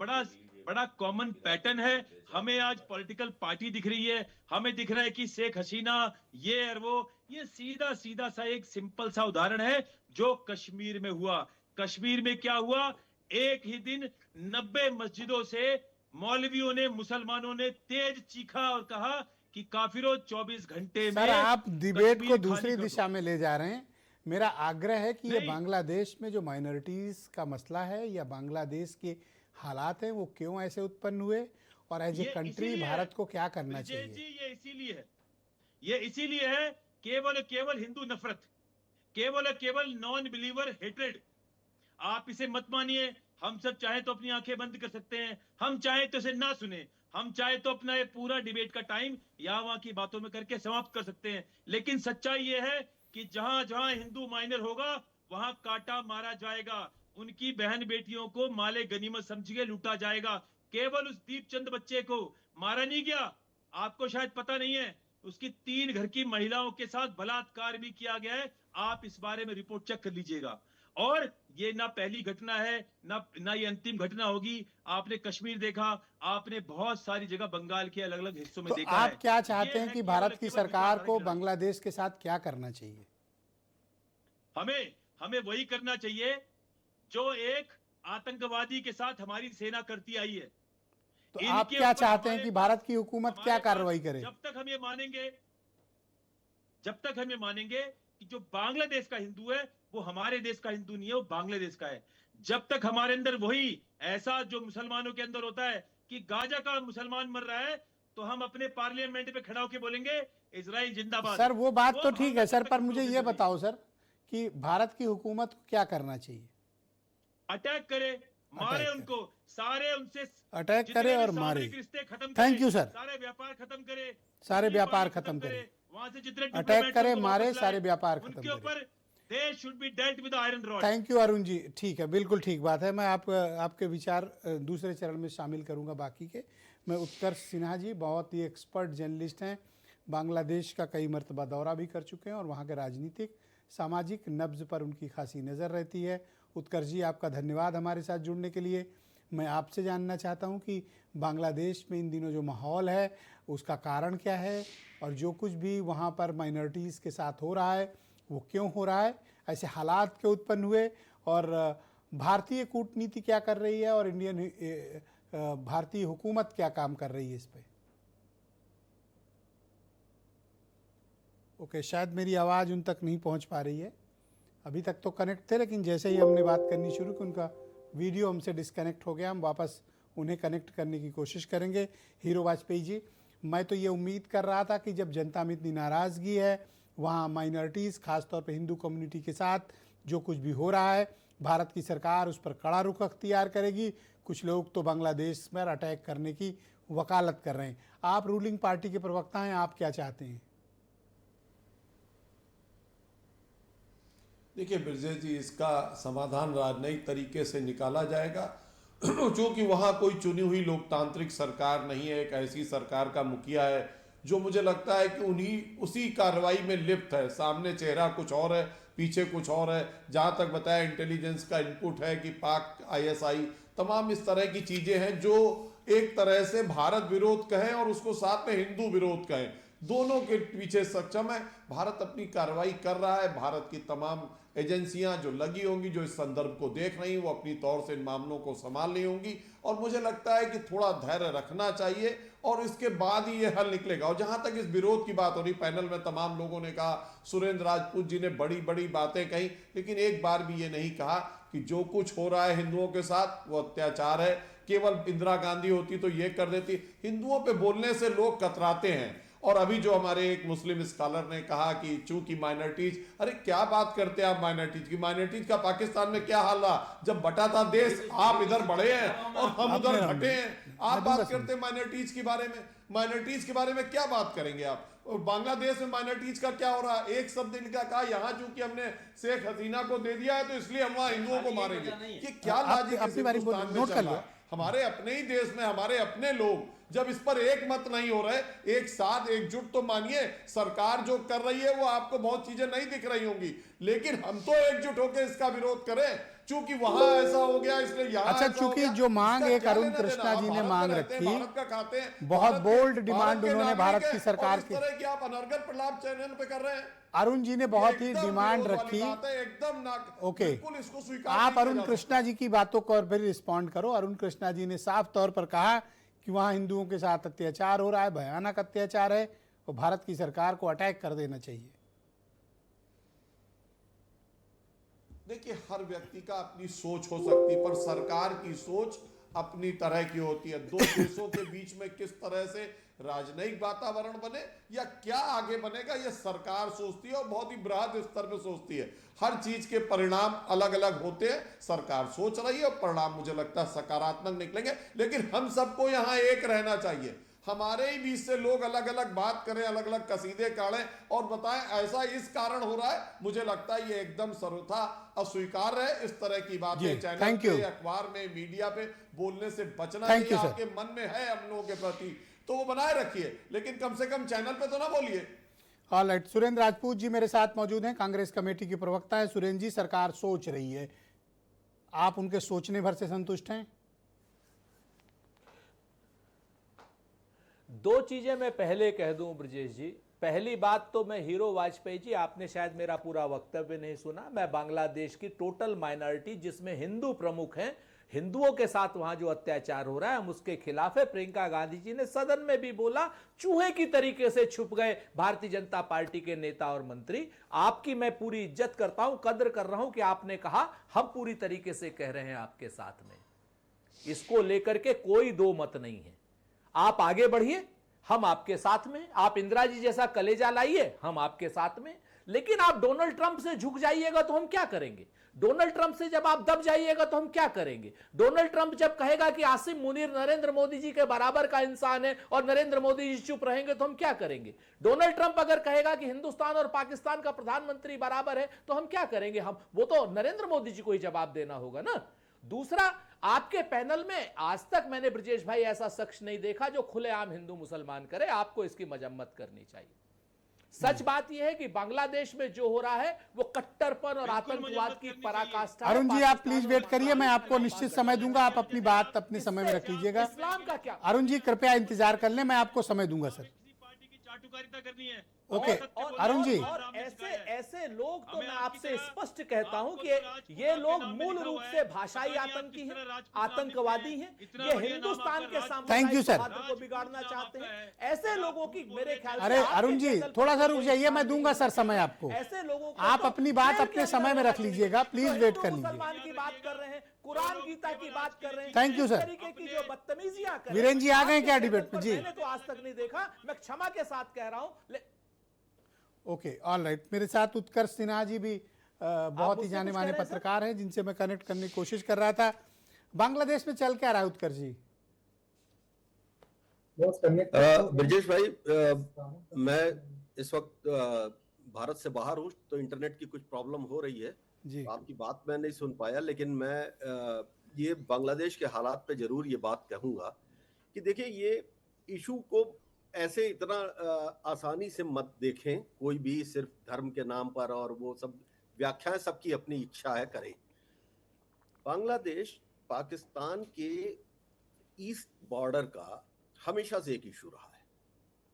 बड़ा कॉमन पैटर्न है। हमें आज पॉलिटिकल पार्टी दिख रही है, हमें दिख रहा है कि शेख हसीना ये और वो, ये सीधा सा एक सिंपल सा उदाहरण है जो कश्मीर में हुआ। कश्मीर में क्या हुआ? एक ही दिन 90 मस्जिदों से मौलवियों ने, मुसलमानों ने तेज चीखा और कहा कि काफिरों 24 घंटे में। सर, आप डिबेट को कश्मीर दूसरी खाली कर दिशा दो। में ले जा रहे हैं। मेरा आग्रह है कि ये नहीं। बांग्लादेश में जो माइनॉरिटीज का मसला है या बांग्लादेश के हालात हैं, वो क्यों ऐसे उत्पन्न हुए, और एज ए ये कंट्री इसीलिए भारत को क्या करना विजय चाहिए? जी, ये इसीलिए है केवल हिंदू नफरत, केवल नॉन बिलीवर हेट्रेड। आप इसे मत मानिए। हम सब चाहे तो अपनी आंखें बंद कर सकते हैं, हम चाहे तो इसे ना सुने, हम चाहे तो अपना ये पूरा डिबेट का टाइम यहाँ वहां की बातों में करके समाप्त कर सकते हैं। लेकिन सच्चाई ये है कि जहां जहां हिंदू माइनर होगा, वहां काटा मारा जाएगा, उनकी बहन बेटियों को माले गनीमत समझ के लूटा जाएगा। केवल उस दीपचंद बच्चे को मारा नहीं गया, आपको शायद पता नहीं है, उसकी 3 घर की महिलाओं के साथ बलात्कार भी किया गया है। आप इस बारे में रिपोर्ट चेक कर लीजिएगा। और ये ना पहली घटना है, ना ये अंतिम घटना होगी। आपने कश्मीर देखा, आपने बहुत सारी जगह बंगाल के अलग अलग हिस्सों में तो देखा आप है। क्या ये चाहते हैं है कि केवल भारत की केवल सरकार को विचारधारा की लड़ाई। बांग्लादेश के साथ क्या करना चाहिए? हमें वही करना चाहिए जो एक आतंकवादी के साथ हमारी सेना करती आई है। तो इनके आप क्या ऊपर चाहते हैं हमारे कि पास- भारत की हुकूमत क्या हमारे पास कार्रवाई करे? जब तक हम ये मानेंगे कि जो बांग्लादेश का हिंदू है वो हमारे देश का हिंदू नहीं है, वो बांग्लादेश का है। जब तक हमारे अंदर वही ऐसा जो मुसलमानों के अंदर होता है कि गाजा का मुसलमान मर रहा है, तो हम अपने पार्लियामेंट पे खड़ा होकर बोलेंगे इजराइल जिंदाबाद। सर, वो बात तो ठीक भावना है सर, तब पर तक मुझे हम ये लोग के बताओ सर कि भारत की हुकूमत को क्या करना चाहिए? अटैक करे, मारे करे। उनको, सारे उनसे अटैक जितने करे भी और मारे। सामरिक रिश्ते खत्म Thank करे, you, sir. सारे व्यापार खत्म करे, सारे मछली व्यापार पानी खत्म करे। वहां से जितने अटैक डिप्लोमेट्स करे, उनको मारे, वापस सारे लाए, व्यापार खत्म उनके करे। ऊपर they should be dealt with iron rod. Thank you Arun ji, ठीक है, बिल्कुल ठीक बात है। मैं आपके विचार दूसरे चरण में शामिल करूंगा बाकी के। मैं उत्कर्ष सिन्हा जी बहुत ही एक्सपर्ट जर्नलिस्ट हैं, बांग्लादेश का कई मरतबा दौरा भी कर चुके हैं और वहाँ के राजनीतिक सामाजिक नब्ज पर उनकी खासी नज़र रहती है। उत्कर्ष जी, आपका धन्यवाद हमारे साथ जुड़ने के लिए। मैं आपसे जानना चाहता हूं कि बांग्लादेश में इन दिनों जो माहौल है उसका कारण क्या है, और जो कुछ भी वहां पर माइनॉरिटीज़ के साथ हो रहा है वो क्यों हो रहा है, ऐसे हालात क्यों उत्पन्न हुए, और भारतीय कूटनीति क्या कर रही है, और भारतीय हुकूमत क्या काम कर रही है इस पर। ओके, शायद मेरी आवाज़ उन तक नहीं पहुंच पा रही है। अभी तक तो कनेक्ट थे, लेकिन जैसे ही हमने बात करनी शुरू की उनका वीडियो हमसे डिस्कनेक्ट हो गया। हम वापस उन्हें कनेक्ट करने की कोशिश करेंगे। हीरो वाजपेयी जी, मैं तो ये उम्मीद कर रहा था कि जब जनता में इतनी नाराज़गी है, वहाँ माइनॉरिटीज़ खासतौर पे हिंदू कम्युनिटी के साथ जो कुछ भी हो रहा है, भारत की सरकार उस पर कड़ा रुख अख्तियार करेगी। कुछ लोग तो बांग्लादेश में अटैक करने की वकालत कर रहे हैं। आप रूलिंग पार्टी के प्रवक्ता हैं, आप क्या चाहते हैं? देखिए ब्रजेश जी, इसका समाधान राजनयिक तरीके से निकाला जाएगा क्योंकि वहाँ कोई चुनी हुई लोकतांत्रिक सरकार नहीं है। एक ऐसी सरकार का मुखिया है जो मुझे लगता है कि उसी कार्रवाई में लिप्त है। सामने चेहरा कुछ और है, पीछे कुछ और है। जहाँ तक बताया इंटेलिजेंस का इनपुट है कि पाक ISI तमाम इस तरह की चीजें हैं जो एक तरह से भारत विरोध कहें और उसको साथ में हिंदू विरोध कहें, दोनों के पीछे सक्षम है। भारत अपनी कार्रवाई कर रहा है। भारत की तमाम एजेंसियां जो लगी होंगी, जो इस संदर्भ को देख रही, वो अपनी तौर से इन मामलों को संभाल रही होंगी। और मुझे लगता है कि थोड़ा धैर्य रखना चाहिए और इसके बाद ही ये हल निकलेगा। और जहां तक इस विरोध की बात हो रही, पैनल में तमाम लोगों ने कहा, सुरेंद्र राजपूत जी ने बड़ी बड़ी बातें कही, लेकिन एक बार भी ये नहीं कहा कि जो कुछ हो रहा है हिंदुओं के साथ वो अत्याचार है। केवल इंदिरा गांधी होती तो ये कर देती। हिंदुओं पे बोलने से लोग कतराते हैं। और अभी जो हमारे एक मुस्लिम स्कॉलर ने कहा कि चूंकि माइनॉरिटीज, अरे क्या बात करते हैं आप माइनॉरिटीज की? माइनॉरिटीज का पाकिस्तान में क्या हाल रहा जब बटा था देश? आप इधर बढ़े हैं और हम उधर घटे हैं। आप बात करते हैं माइनॉरिटीज के बारे में। माइनॉरिटीज के बारे में क्या बात करेंगे आप? और बांग्लादेश में माइनॉरिटीज का क्या हो रहा है? एक शब्द इनका कहा, यहाँ चूंकि हमने शेख हसीना को दे दिया है तो इसलिए हम वहां हिंदुओं को मारेंगे। ये क्या लॉजिक है? हमारे अपने ही देश में हमारे अपने लोग जब इस पर एक मत नहीं हो रहे, एक साथ एकजुट तो मानिए। सरकार जो कर रही है वो आपको बहुत चीजें नहीं दिख रही होंगी, लेकिन हम तो एकजुट होकर इसका विरोध करें। चूंकि वहां ऐसा हो गया इसलिए यहाँ अच्छा, चूंकि जो मांग एक अरुण कृष्णा जी ने मांग रखी, बहुत बोल्ड डिमांड उन्होंने भारत की सरकार की, आप अनर्गल प्रलाप चैनल पे कर रहे हैं। अरुण जी ने बहुत ही डिमांड रखी। एकदम ओके, इसको स्वीकार आप अरुण कृष्णा जी की बातों को और फिर रिस्पॉन्ड करो। अरुण कृष्णा जी ने साफ तौर पर कहा कि वहां हिंदुओं के साथ अत्याचार हो रहा है, भयानक अत्याचार है, और भारत की सरकार को अटैक कर देना चाहिए। देखिए, हर व्यक्ति का अपनी सोच हो सकती है, पर सरकार की सोच अपनी तरह की होती है। दो देशों के बीच में किस तरह से राजनयिक वातावरण बने या क्या आगे बनेगा, यह सरकार सोचती है और बहुत ही बृहद स्तर पे सोचती है। हर चीज के परिणाम अलग अलग होते हैं। सरकार सोच रही है और परिणाम मुझे लगता है सकारात्मक निकलेंगे, लेकिन हम सबको यहाँ एक रहना चाहिए। हमारे ही बीच से लोग अलग अलग बात करें, अलग अलग कसीदे काढ़ें और बताएं ऐसा इस कारण हो रहा है, मुझे लगता है ये एकदम सर्वथा अस्वीकार्य है। इस तरह की बातें चैनल पे, अखबार में, मीडिया पे बोलने से बचना चाहिए। आपके मन में है हम लोगों के प्रति तो वो बनाए रखिए, लेकिन कम से कम चैनल पे तो ना बोलिए। ऑलराइट, सुरेंद्र राजपूत जी मेरे साथ मौजूद हैं, कांग्रेस कमेटी के प्रवक्ता हैं। सुरेंद्र जी, सरकार सोच रही है, आप उनके सोचने भर से संतुष्ट हैं? दो चीजें मैं पहले कह दूं ब्रजेश जी। पहली बात तो मैं हीरो वाजपेयी जी, आपने शायद मेरा पूरा वक्तव्य नहीं सुना। मैं बांग्लादेश की टोटल माइनॉरिटी जिसमें हिंदू प्रमुख हैं, हिंदुओं के साथ वहां जो अत्याचार हो रहा है हम उसके खिलाफ है। प्रियंका गांधी जी ने सदन में भी बोला, चूहे की तरीके से छुप गए भारतीय जनता पार्टी के नेता और मंत्री। आपकी मैं पूरी इज्जत करता हूं, कद्र कर रहा हूं कि आपने कहा हम पूरी तरीके से कह रहे हैं आपके साथ में। इसको लेकर के कोई दो मत नहीं है। आप आगे बढ़िए, हम आपके साथ में। आप इंदिरा जी जैसा कलेजा लाइए, हम आपके साथ में। लेकिन आप डोनाल्ड ट्रंप से झुक जाइएगा तो हम क्या करेंगे? डोनाल्ड ट्रंप से जब आप दब जाइएगा तो हम क्या करेंगे? डोनाल्ड ट्रंप जब कहेगा कि आसिम मुनीर नरेंद्र मोदी जी के बराबर का इंसान है और नरेंद्र मोदी जी चुप रहेंगे तो हम क्या करेंगे? डोनाल्ड ट्रंप अगर कहेगा कि हिंदुस्तान और पाकिस्तान का प्रधानमंत्री बराबर है तो हम क्या करेंगे? वो तो नरेंद्र मोदी जी को ही जवाब देना होगा ना। दूसरा, आपके पैनल में आज तक मैंने ब्रजेश भाई ऐसा शख्स नहीं देखा जो खुलेआम हिंदू मुसलमान करे। आपको इसकी मजम्मत करनी चाहिए। सच बात यह है कि बांग्लादेश में जो हो रहा है वो कट्टरपन और आतंकवाद की पराकाष्ठा। अरुण जी, आप प्लीज वेट करिए, मैं आपको निश्चित समय दूंगा, आप अपनी बात अपने समय में रख लीजिएगा। इस्लाम का क्या? अरुण जी कृपया इंतजार कर लें, मैं आपको समय दूंगा सर। पार्टी की चाटुकारिता करनी है ओके अरुण जी, और ऐसे लोग तो मैं आपसे स्पष्ट कहता हूं कि ये लोग मूल रूप से भाषाई आतंकी हैं, आतंकवादी हैं, ये हिंदुस्तान के Thank you, सामुदायिक sir. सौहार्द को बिगाड़ना चाहते हैं। ऐसे लोगों की मेरे ख्याल से अरे आपके अरुण जी चैनल थोड़ा पर सा रुक जाइए, मैं मुसलमान दूंगा सर समय आपको। ऐसे लोगों को आप तो अपनी बात जेल के अपने अंदर समय में होना रख चाहिए। लीजिएगा, प्लीज तो वेट हिंदू कर लीजिए। मुसलमान की बात कर रहे हैं, कुरान गीता की बात कर रहे हैं, Thank you, इस sir. तरीके की जो बदतमीजियां कर रहे हैं, वीरेन जी आ गए आपके क्या चैनल डिबेट पर में? जी मैंने तो आज तक नहीं देखा, मैं क्षमा के साथ कह रहा हूं। ओके ऑल राइट, मेरे साथ उत्कर्ष सिन्हा जी भी बहुत ही मुझसे जाने कुछ माने कह रहे हैं, सर? पत्रकार हैं जिनसे मैं कनेक्ट करने की कोशिश कर रहा था। बांग्लादेश में चल क्या रहा है उत्कर्ष जी? ब्रजेश भाई, मैं इस वक्त भारत से बाहर हूँ, तो इंटरनेट की कुछ प्रॉब्लम हो रही है, जी तो आपकी बात मैं नहीं सुन पाया, लेकिन मैं ये बांग्लादेश के हालात पे जरूर ये बात कहूंगा कि देखिए, ये इशू को ऐसे इतना आसानी से मत देखें, कोई भी सिर्फ धर्म के नाम पर, और वो सब व्याख्याएं सबकी अपनी इच्छा है करें। बांग्लादेश पाकिस्तान के ईस्ट बॉर्डर का हमेशा से एक इशू रहा है,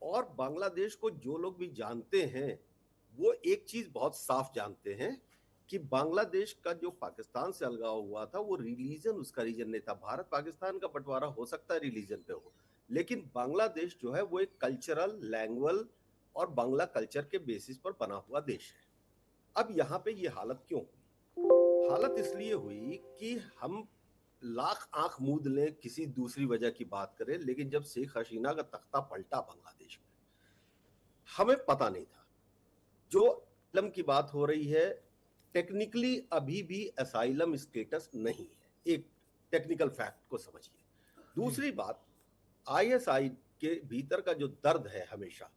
और बांग्लादेश को जो लोग भी जानते हैं वो एक चीज बहुत साफ जानते हैं कि बांग्लादेश का जो पाकिस्तान से अलगाव हुआ था वो रिलीजन उसका रीजन नहीं था। भारत पाकिस्तान का बंटवारा हो सकता है रिलीजन पे हो, लेकिन बांग्लादेश जो है वो एक कल्चरल, लैंग्वेज और बांग्ला कल्चर के बेसिस पर बना हुआ देश है। अब यहाँ पे ये हालत क्यों हुई? हालत इसलिए हुई कि हम लाख आंख मूंद लें, किसी दूसरी वजह की बात करें, लेकिन जब शेख हसीना का तख्ता पलटा बांग्लादेश में, हमें पता नहीं था। जो असलम की बात हो रही है, टेक्निकली अभी भी असाइलम स्टेटस नहीं है, एक टेक्निकल फैक्ट को समझिए। दूसरी बात, आईएसआई के भीतर का जो दर्द है, हमेशा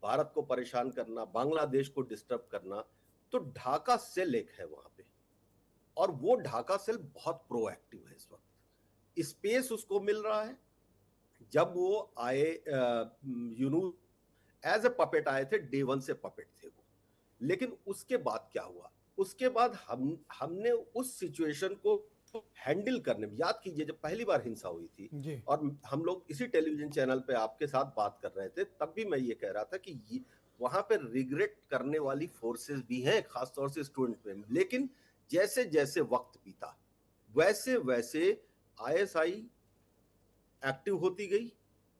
भारत को परेशान करना, बांग्लादेश को डिस्टर्ब करना, तो ढाका सेल एक है वहां पे, और वो ढाका सेल बहुत प्रोएक्टिव है। इस वक्त स्पेस उसको मिल रहा है। जब वो आए, यूनूस एज ए पपेट आए थे, डे वन से पपेट थे वो, लेकिन उसके बाद क्या हुआ? उसके बाद हमने उस सिचुएशन को हैंडल करने में, याद कीजिए जब पहली बार हिंसा हुई थी जी और हम लोग इसी टेलीविजन चैनल पे आपके साथ बात कर रहे थे, तब भी मैं ये कह रहा था कि वहां पे रिग्रेट करने वाली फोर्सेस भी हैं, खासतौर से स्टूडेंट में, लेकिन जैसे जैसे वक्त बीता वैसे वैसे आईएसआई एक्टिव होती गई,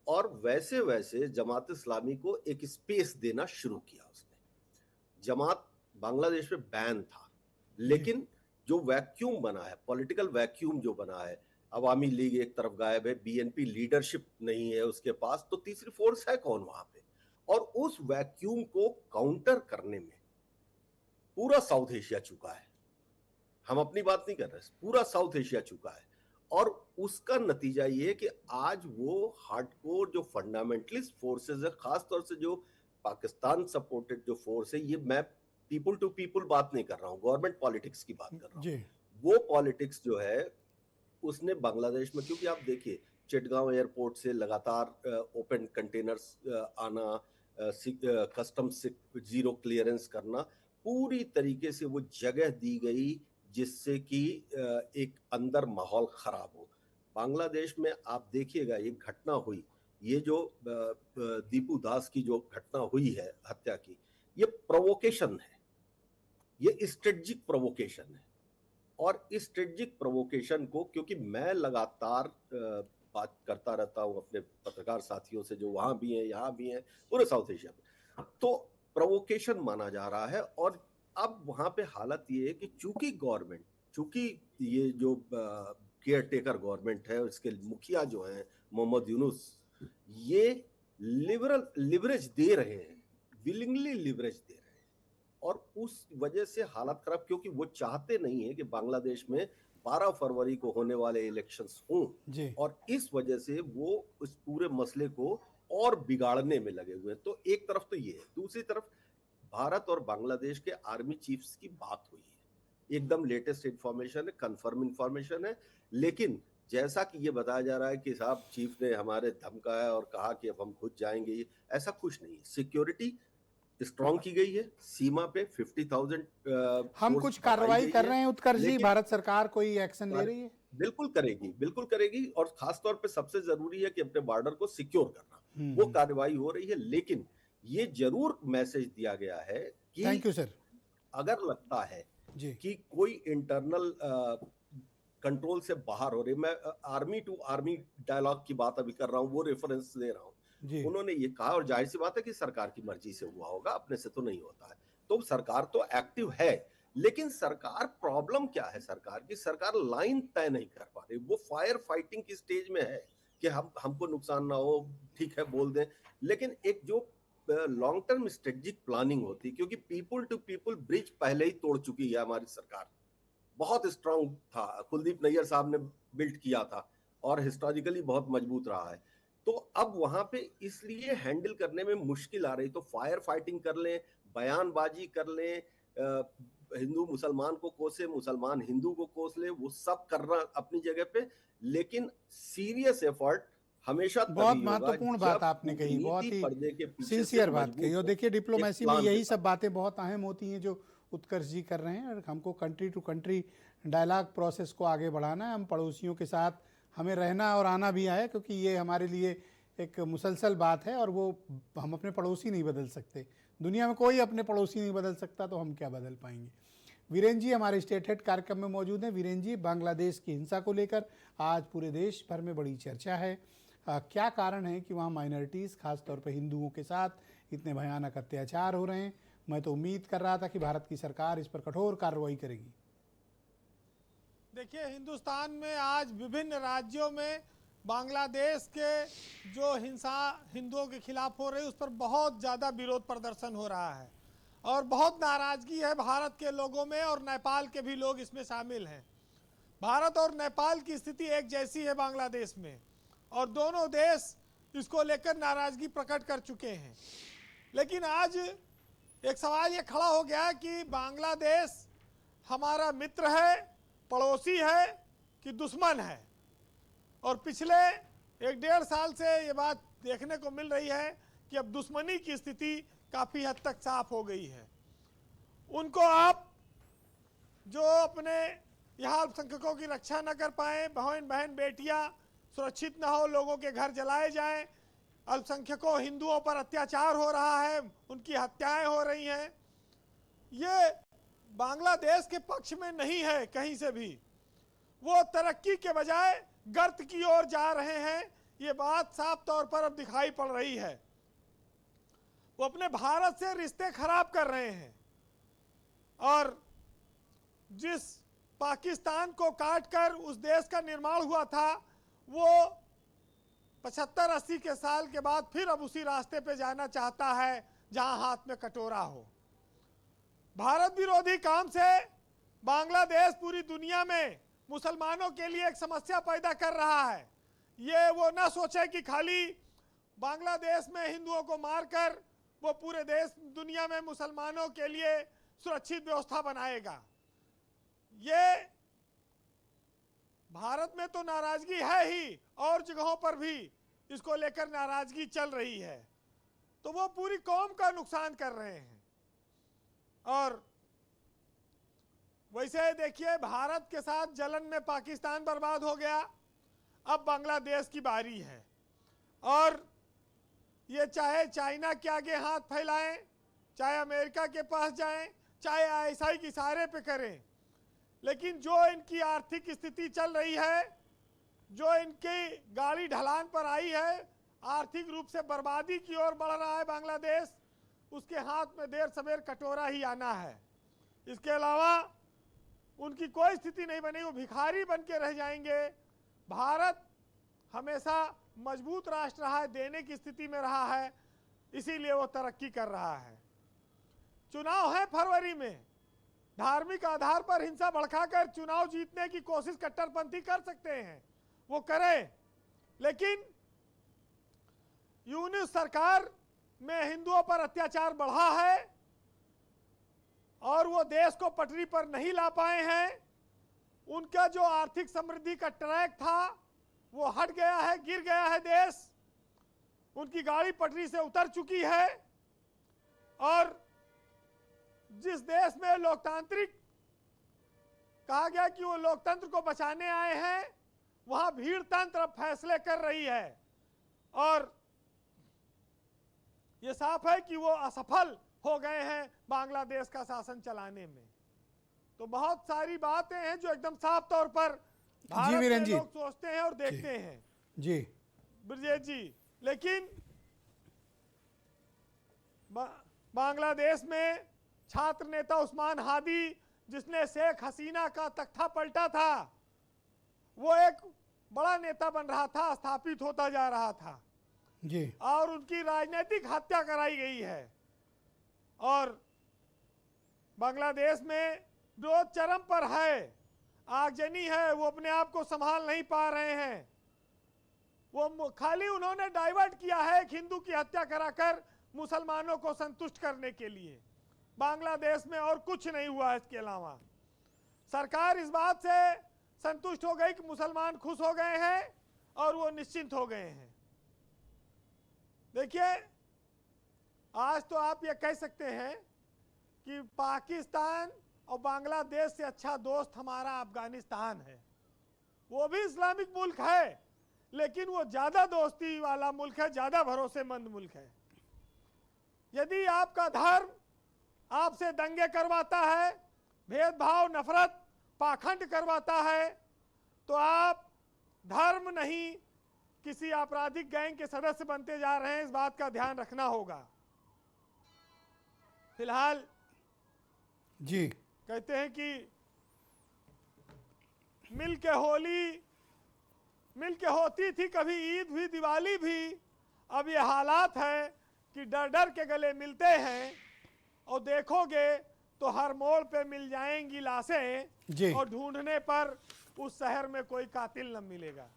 और वैसे वैसे जमात इस्लामी को एक स्पेस देना शुरू किया उसने। जमात बांग्लादेश में बैन था, लेकिन जो वैक्यूम बना है, पॉलिटिकल वैक्यूम जो बना है, अवामी लीग एक तरफ गायब है, बीएनपी लीडरशिप नहीं है उसके पास, तो तीसरी फोर्स है कौन वहां पे? और उस वैक्यूम को काउंटर करने में पूरा साउथ एशिया चुका है। हम अपनी बात नहीं कर रहे, पूरा साउथ एशिया चुका है, और उसका नतीजा ये है कि आज वो हार्डकोर जो फंडामेंटलिस्ट फोर्सेस है, खासतौर से जो पाकिस्तान सपोर्टेड जो फोर्स है, ये मैं पीपल टू पीपल बात नहीं कर रहा हूँ, गवर्नमेंट पॉलिटिक्स की बात कर रहा हूँ। वो पॉलिटिक्स जो है उसने बांग्लादेश में, क्योंकि आप देखिए चिटगांव एयरपोर्ट से लगातार ओपन कंटेनर्स आना, कस्टम्स से जीरो क्लियरेंस करना, पूरी तरीके से वो जगह दी गई जिससे कि एक अंदर माहौल खराब हो। बांग्लादेश में आप देखिएगा ये घटना हुई, ये जो दीपू दास की जो घटना हुई है हत्या की, ये प्रोवोकेशन है, ये स्ट्रेटजिक प्रोवोकेशन है। और इस स्ट्रेटजिक प्रोवोकेशन को, क्योंकि मैं लगातार बात करता रहता हूं अपने पत्रकार साथियों से जो वहां भी हैं, यहाँ भी हैं, पूरे साउथ एशिया में, तो प्रोवोकेशन माना जा रहा है। और अब वहां पे हालत ये है कि चूंकि ये जो केयर टेकर गवर्नमेंट है, इसके मुखिया जो हैं मोहम्मद यूनुस, ये लिवरेज दे रहे हैं, विलिंगली लिवरेज दे रहे हैं, और उस वजह से हालत खराब, क्योंकि वो चाहते नहीं है कि बांग्लादेश में 12 फरवरी को होने वाले इलेक्शंस हों, और इस वजह से वो उस पूरे मसले को और बिगाड़ने में लगे हुए हैं। तो एक तरफ तो ये है, दूसरी तरफ भारत और बांग्लादेश के आर्मी चीफ्स की बात हुई है, एकदम लेटेस्ट इंफॉर्मेशन है, कंफर्म इंफॉर्मेशन है, लेकिन जैसा कि ये बताया जा रहा है कि साहब चीफ ने हमारे धमकाया और कहा कि अब हम खुद जाएंगे, ऐसा कुछ नहीं है। सिक्योरिटी स्ट्रॉन्ग की गई है, सीमा पे 50,000 हम कुछ कार्रवाई कर रहे हैं उत्कर्ष जी, भारत सरकार कोई एक्शन ले रही है? बिल्कुल करेगी, और खासतौर पे सबसे जरूरी है कि अपने बॉर्डर को सिक्योर करना, वो कार्रवाई हो रही है। लेकिन ये जरूर मैसेज दिया गया है थैंक कि यू सर अगर लगता है जी। कि कोई इंटरनल कंट्रोल से बाहर हो रही, मैं आर्मी टू आर्मी डायलॉग की बात अभी कर रहा हूं, वो रेफरेंस दे रहा हूं। जी उन्होंने ये कहा, और जाहिर सी बात है कि सरकार की मर्जी से हुआ होगा, अपने से तो नहीं होता है। तो सरकार तो एक्टिव है, लेकिन सरकार, प्रॉब्लम क्या है सरकार की? सरकार लाइन तय नहीं कर पा रही। वो फायर फाइटिंग की स्टेज में है कि हमको नुकसान ना हो, ठीक है बोल दें, लेकिन एक जो लॉन्ग टर्म स्ट्रेटेजिक प्लानिंग होती, क्योंकि पीपल टू पीपल ब्रिज पहले ही तोड़ चुकी है हमारी सरकार, बहुत स्ट्रांग था, कुलदीप नैयर साहब ने बिल्ड किया था और हिस्टोरिकली बहुत मजबूत रहा है। तो अब वहां पे इसलिए हैंडल करने में मुश्किल आ रही। तो फायर फाइटिंग कर लें, बयानबाजी कर लें, हिंदू मुसलमान को कोसे, मुसलमान हिंदू को कोस ले, वो सब करना अपनी जगह पे, लेकिन सीरियस एफर्ट हमेशा बहुत तभी होगा महत्वपूर्ण बात जब आपने कही, बहुत कूटनीति ही पर्दे के पीछे से सिंसियर बात मजबूत कही। और हो, देखिए एक डिप्लोमेसी में प्लान यही के सब साथ। बातें बहुत अहम होती हैं जो उत्कर्ष जी कर रहे हैं। और हमको country to country dialogue process को आगे बढ़ाना है। हम पड़ोसियों के साथ हमें रहना और आना भी है, क्योंकि ये हमारे लिए एक मुसलसल बात है और वो हम अपने पड़ोसी नहीं बदल सकते। दुनिया में कोई अपने पड़ोसी नहीं बदल सकता, तो हम क्या बदल पाएंगे। वीरेन जी हमारे स्टेट हेड कार्यक्रम में मौजूद हैं। वीरेन जी, बांग्लादेश की हिंसा को लेकर आज पूरे देश भर में बड़ी चर्चा है। क्या कारण है कि वहाँ माइनॉरिटीज़, खासतौर पर हिंदुओं के साथ इतने भयानक अत्याचार हो रहे हैं? मैं तो उम्मीद कर रहा था कि भारत की सरकार इस पर कठोर कार्रवाई करेगी। देखिए, हिंदुस्तान में आज विभिन्न राज्यों में बांग्लादेश के जो हिंसा हिंदुओं के खिलाफ हो रही है, उस पर बहुत ज़्यादा विरोध प्रदर्शन हो रहा है और बहुत नाराज़गी है भारत के लोगों में, और नेपाल के भी लोग इसमें शामिल हैं। भारत और नेपाल की स्थिति एक जैसी है बांग्लादेश में, और दोनों देश इसको लेकर नाराज़गी प्रकट कर चुके हैं। लेकिन आज एक सवाल ये खड़ा हो गया कि बांग्लादेश हमारा मित्र है, पड़ोसी है कि दुश्मन है। और पिछले 1-1.5 साल से ये बात देखने को मिल रही है कि अब दुश्मनी की स्थिति काफ़ी हद तक साफ हो गई है। उनको आप जो अपने यहाँ अल्पसंख्यकों की रक्षा न कर पाए, बहन बेटियाँ सुरक्षित न हो, लोगों के घर जलाए जाएं, अल्पसंख्यकों हिंदुओं पर अत्याचार हो रहा है, उनकी हत्याएं हो रही हैं, ये बांग्लादेश के पक्ष में नहीं है कहीं से भी। वो तरक्की के बजाय गर्त की ओर जा रहे हैं, ये बात साफ तौर पर अब दिखाई पड़ रही है। वो अपने भारत से रिश्ते खराब कर रहे हैं, और जिस पाकिस्तान को काटकर उस देश का निर्माण हुआ था, वो 75-80 के साल के बाद फिर अब उसी रास्ते पे जाना चाहता है जहां हाथ में कटोरा हो। भारत विरोधी काम से बांग्लादेश पूरी दुनिया में मुसलमानों के लिए एक समस्या पैदा कर रहा है। ये वो ना सोचे कि खाली बांग्लादेश में हिंदुओं को मारकर वो पूरे देश दुनिया में मुसलमानों के लिए सुरक्षित व्यवस्था बनाएगा। ये भारत में तो नाराजगी है ही, और जगहों पर भी इसको लेकर नाराजगी चल रही है, तो वो पूरी कौम का नुकसान कर रहे हैं। और वैसे देखिए, भारत के साथ जलन में पाकिस्तान बर्बाद हो गया, अब बांग्लादेश की बारी है। और ये चाहे चाइना के आगे हाथ फैलाएं, चाहे अमेरिका के पास जाएं, चाहे आईएसआई की सहारे पे करें, लेकिन जो इनकी आर्थिक स्थिति चल रही है, जो इनकी गाड़ी ढलान पर आई है, आर्थिक रूप से बर्बादी की ओर बढ़ रहा है बांग्लादेश, उसके हाथ में देर सवेर कटोरा ही आना है। इसके अलावा उनकी कोई स्थिति नहीं बनी, वो भिखारी बन के रह जाएंगे। भारत हमेशा मजबूत राष्ट्र रहा है, देने की स्थिति में रहा है, इसीलिए वो तरक्की कर रहा है। चुनाव है फरवरी में, धार्मिक आधार पर हिंसा भड़काकर चुनाव जीतने की कोशिश कट्टरपंथी कर सकते हैं, वो करें, लेकिन यूनिस सरकार में हिंदुओं पर अत्याचार बढ़ा है और वो देश को पटरी पर नहीं ला पाए हैं। उनका जो आर्थिक समृद्धि का ट्रैक था वो हट गया है, गिर गया है देश, उनकी गाड़ी पटरी से उतर चुकी है। और जिस देश में लोकतांत्रिक कहा गया कि वो लोकतंत्र को बचाने आए हैं, वहां भीड़ तंत्र फैसले कर रही है। और ये साफ है कि वो असफल हो गए हैं बांग्लादेश का शासन चलाने में। तो बहुत सारी बातें हैं जो एकदम साफ तौर पर भारत में वीरेन जी। लोग सोचते हैं और देखते हैं जी ब्रजेश जी। लेकिन बांग्लादेश में छात्र नेता उस्मान हादी, जिसने शेख हसीना का तख्ता पलटा था, वो एक बड़ा नेता बन रहा था, स्थापित होता जा रहा था जी। और उनकी राजनीतिक हत्या कराई गई है। और बांग्लादेश में विरोध चरम पर है, आगजनी है, वो अपने आप को संभाल नहीं पा रहे हैं। वो खाली उन्होंने डाइवर्ट किया है एक हिंदू की हत्या कराकर मुसलमानों को संतुष्ट करने के लिए। बांग्लादेश में और कुछ नहीं हुआ इसके अलावा। सरकार इस बात से संतुष्ट हो गई कि मुसलमान खुश हो गए हैं और वो निश्चिंत हो गए हैं। देखिए, आज तो आप ये कह सकते हैं कि पाकिस्तान और बांग्लादेश से अच्छा दोस्त हमारा अफगानिस्तान है। वो भी इस्लामिक मुल्क है, लेकिन वो ज़्यादा दोस्ती वाला मुल्क है, ज़्यादा भरोसेमंद मुल्क है। यदि आपका धर्म आपसे दंगे करवाता है, भेदभाव, नफरत, पाखंड करवाता है, तो आप धर्म नहीं किसी आपराधिक गैंग के सदस्य बनते जा रहे हैं। इस बात का ध्यान रखना होगा। फिलहाल जी कहते हैं कि मिल के होती थी कभी ईद भी, दिवाली भी। अब ये हालात है कि डर डर के गले मिलते हैं और देखोगे तो हर मोड़ पे मिल जाएंगी लाशें और ढूंढने पर उस शहर में कोई कातिल न मिलेगा।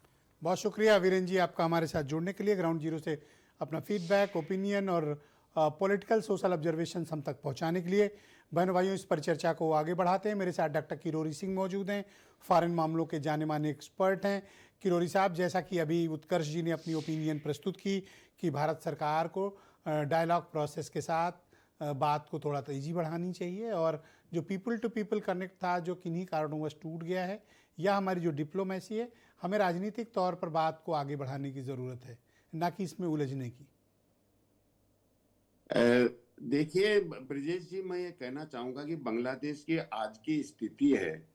बहुत शुक्रिया वीरेन जी आपका हमारे साथ जुड़ने के लिए, ग्राउंड जीरो से अपना फीडबैक, ओपिनियन और पॉलिटिकल सोशल ऑब्जर्वेशन हम तक पहुंचाने के लिए। बहनों भाइयों, इस पर चर्चा को आगे बढ़ाते हैं। मेरे साथ डॉक्टर किरोरी सिंह मौजूद हैं, फॉरेन मामलों के जाने माने एक्सपर्ट हैं। किरोरी साहब, जैसा कि अभी उत्कर्ष जी ने अपनी ओपिनियन प्रस्तुत की कि भारत सरकार को डायलॉग प्रोसेस के साथ बात को थोड़ा तेजी बढ़ानी चाहिए, और जो पीपल टू पीपल कनेक्ट था जो किन्हीं कारणवश टूट गया है, या हमारी जो डिप्लोमेसी है, हमें राजनीतिक तौर पर बात को आगे बढ़ाने की ज़रूरत है, ना कि इसमें उलझने की। देखिए ब्रजेश जी, मैं ये कहना चाहूंगा कि बांग्लादेश की आज की स्थिति है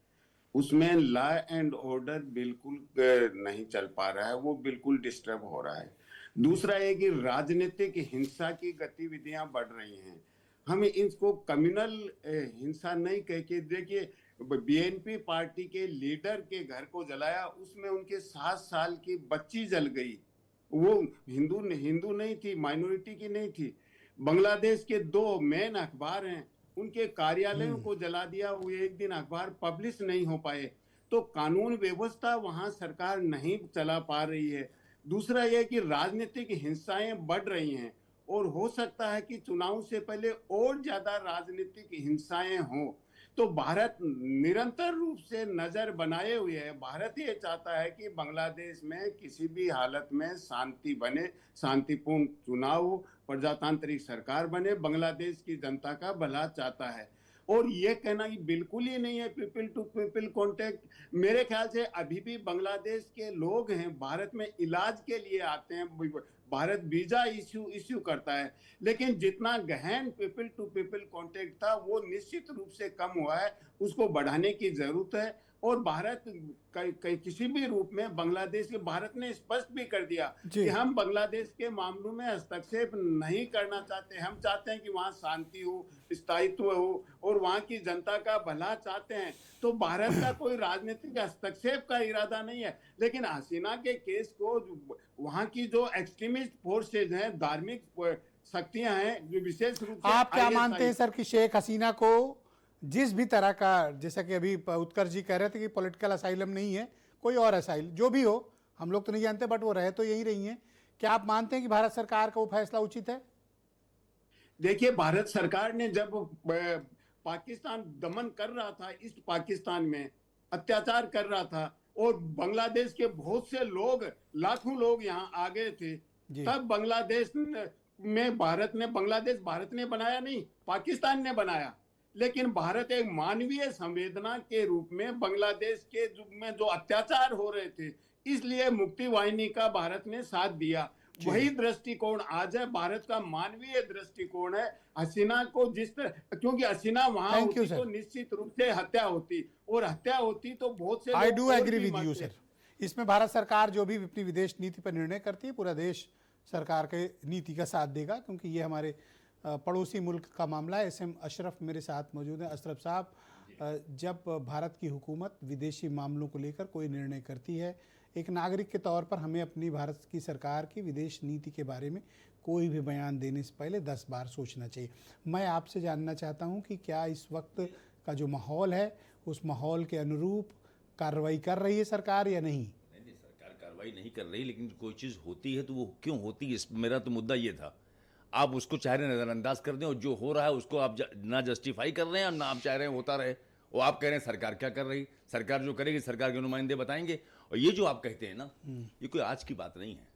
उसमें लॉ एंड ऑर्डर बिल्कुल नहीं चल पा रहा है, वो बिल्कुल डिस्टर्ब हो रहा है। दूसरा है कि राजनीतिक हिंसा की गतिविधियां बढ़ रही हैं। हमें इसको कम्युनल हिंसा नहीं कह के, देखिए बीएनपी पार्टी के लीडर के घर को जलाया, उसमें उनके 7 साल की बच्ची जल गई। वो हिंदू नहीं थी, माइनॉरिटी की नहीं थी। बांग्लादेश के 2 मेन अखबार हैं, उनके कार्यालयों को जला दिया, वो एक दिन अखबार पब्लिश नहीं हो पाए। तो कानून व्यवस्था वहां सरकार नहीं चला पा रही है। दूसरा यह कि राजनीतिक हिंसाएं बढ़ रही हैं, और हो सकता है कि चुनाव से पहले और ज्यादा राजनीतिक हिंसाएं हों। तो भारत निरंतर रूप से नजर बनाए हुए है। भारत ये चाहता है कि बांग्लादेश में किसी भी हालत में शांति बने, शांतिपूर्ण चुनाव हो, प्रजातांत्रिक सरकार बने, बांग्लादेश की जनता का भला चाहता है। और ये कहना ही बिल्कुल ही नहीं है पीपल टू पीपल कॉन्टेक्ट। मेरे ख्याल से अभी भी बांग्लादेश के लोग हैं, भारत में इलाज के लिए आते हैं, भारत वीजा इश्यू करता है, लेकिन जितना गहन पीपल टू पीपल कॉन्टेक्ट था वो निश्चित रूप से कम हुआ है, उसको बढ़ाने की जरूरत है। और भारत किसी भी रूप में बांग्लादेश के, भारत ने स्पष्ट भी कर दिया कि हम बांग्लादेश के मामलों में हस्तक्षेप नहीं करना चाहते। हम चाहते हैं कि वहाँ शांति हो, स्थायित्व हो, और वहाँ की जनता का भला चाहते हैं। तो भारत का कोई राजनीतिक हस्तक्षेप का इरादा नहीं है। लेकिन हसीना के केस को, वहाँ की जो एक्सट्रीमिस्ट फोर्सेज हैं, धार्मिक शक्तियां हैं, जो विशेष रूप से, आप क्या मानते हैं सर कि शेख हसीना को जिस भी तरह का, जैसा कि अभी उत्कर्ष जी कह रहे थे कि पॉलिटिकल असाइलम नहीं है, कोई और असाइलम जो भी हो, हम लोग तो नहीं जानते, बट वो रहे तो यही रही हैं, क्या आप मानते हैं कि भारत सरकार का वो फैसला उचित है? देखिए, भारत सरकार ने जब पाकिस्तान दमन कर रहा था, ईस्ट पाकिस्तान में अत्याचार कर रहा था, और बांग्लादेश के बहुत से लोग, लाखों लोग यहाँ आ गए थे, तब बांग्लादेश में भारत ने बनाया नहीं, पाकिस्तान ने बनाया। लेकिन भारत एक मानवीय संवेदना के रूप में बांग्लादेश के में जो अत्याचार हो रहे थे, इसलिए मुक्ति वाहिनी का भारत ने साथ दिया। वही दृष्टिकोण आज है, भारत का मानवीय दृष्टिकोण है। हसीना को जिस तरह, क्योंकि हसीना वहां Thank you, होती sir. तो निश्चित रूप से हत्या होती, और हत्या होती तो बहुत से आई लोग डू और एग्री भी विद यू मरते। सर। इसमें भारत सरकार जो भी अपनी विदेश नीति पर निर्णय करती है, पूरा देश सरकार के नीति का साथ देगा, क्योंकि ये हमारे पड़ोसी मुल्क का मामला है। SM अशरफ मेरे साथ मौजूद हैं। अशरफ साहब, जब भारत की हुकूमत विदेशी मामलों को लेकर कोई निर्णय करती है, एक नागरिक के तौर पर हमें अपनी भारत की सरकार की विदेश नीति के बारे में कोई भी बयान देने से पहले 10 बार सोचना चाहिए। मैं आपसे जानना चाहता हूं कि क्या इस वक्त का जो माहौल है, उस माहौल के अनुरूप कार्रवाई कर रही है सरकार या नहीं? नहीं, सरकार कार्रवाई नहीं कर रही, लेकिन कोई चीज़ होती है तो वो क्यों होती है, मेरा तो मुद्दा ये था। आप उसको चाह रहे हैं नज़रअंदाज कर दें, और जो हो रहा है उसको आप ना जस्टिफाई कर रहे हैं, ना आप चाह रहे हैं होता रहे। वो आप कह रहे हैं सरकार क्या कर रही, सरकार जो करेगी सरकार के नुमाइंदे बताएंगे। और ये जो आप कहते हैं ना, ये कोई आज की बात नहीं है।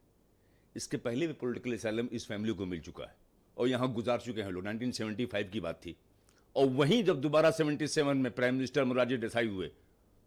इसके पहले भी पॉलिटिकल असैलम इस फैमिली को मिल चुका है और यहाँ गुजार चुके हैं लोग। 1975 की बात थी, और वहीं जब दोबारा 77 में प्राइम मिनिस्टर मोरारजी देसाई हुए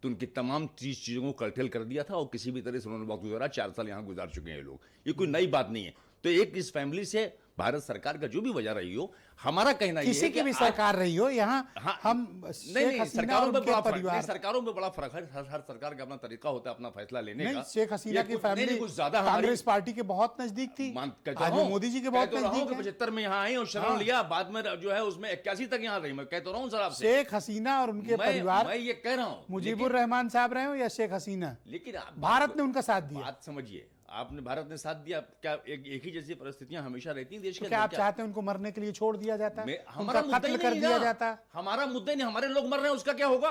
तो उनकी तमाम चीज़ों को कर्टेल कर दिया था, और किसी भी तरह से उन्होंने वक्त गुजारा। 4 साल यहाँ गुजार चुके हैं लोग। ये कोई नई बात नहीं है। तो एक इस फैमिली से भारत सरकार का जो भी वजह रही हो, हमारा कहना ये है किसी की भी सरकार रही हो, यहाँ हाँ, हम नहीं, सरकारों में बड़ा परिवार, सरकारों में बड़ा फर्क है। हर सरकार का अपना तरीका होता है अपना फैसला लेने का। नहीं, शेख हसीना की फैमिली कुछ ज्यादा कांग्रेस पार्टी के बहुत नजदीक थी, आज वो मोदी जी के बहुत नजदीक है। 75 में यहाँ आई और शरण लिया, बाद में जो है उसमें 81 तक यहाँ रही। मैं कह तो रहा हूँ सर आपसे, शेख हसीना और उनके परिवार, मैं ये कह रहा हूँ मुजीबुर रहमान साहब रहे हो या शेख हसीना, लेकिन भारत ने उनका साथ दिया। बात समझिए, आपने भारत ने साथ दिया। क्या एक ही जैसी परिस्थितियां हमेशा रहती हैं देश के तो क्या आप चाहते हैं उनको मरने के लिए छोड़ दिया जाता है, हमारा उनका कत्ल कर दिया जाता? हमारा मुद्दा नहीं, हमारे लोग मर रहे हैं, उसका क्या होगा?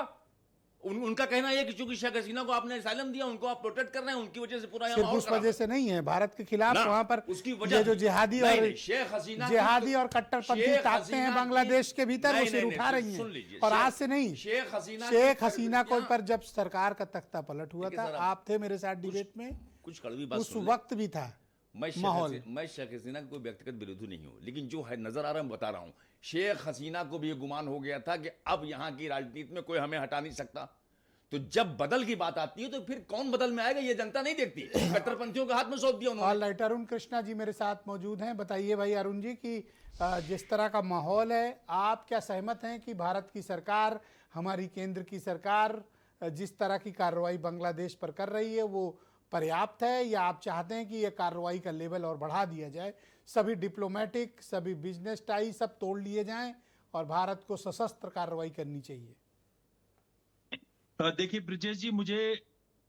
उनका कहना है कि चूंकि शेख हसीना को आपने असाइलम दिया, उनको आप प्रोटेक्ट कर रहे हैं, उनकी वजह से पूरा सिर्फ उस वजह से नहीं है, भारत के खिलाफ वहां पर उसकी ये जो जिहादी और शेख हसीना जिहादी और कट्टरपंथी ताकतें हैं बांग्लादेश के भीतर, वो सिर उठा रही हैं। और आज से नहीं, शेख हसीना को पर जब सरकार का तख्ता पलट हुआ था, आप थे मेरे साथ डिबेट में, कुछ कड़वी बात उस वक्त भी था माहौल। मैं शेख हसीना का कोई व्यक्तिगत विरोधी नहीं हूँ, लेकिन जो है नजर आ रहा है, मैं बता रहा हूँ। शेख हसीना को भी ये गुमान हो गया था कि अब यहाँ की राजनीति में कोई हमें हटा नहीं सकता। तो जब बदल की बात आती है तो फिर कौन बदल में आएगा ये जनता नहीं देखती। कट्टरपंथियों के हाथ में सौंप दिया उन्होंने। ऑलराइट, अरुण कृष्णा जी मेरे साथ मौजूद हैं। बताइए भाई अरुण जी कि जिस तरह का माहौल है, आप क्या सहमत हैं कि भारत की सरकार, हमारी केंद्र की सरकार जिस तरह की कार्रवाई बांग्लादेश पर कर रही है वो पर्याप्त है, या आप चाहते हैं कि ये कार्रवाई का लेवल और बढ़ा दिया जाए, सभी डिप्लोमेटिक, सभी बिजनेस टाई सब तोड़ लिए जाएं और भारत को सशस्त्र कार्रवाई करनी चाहिए? देखिए ब्रिजेश जी, मुझे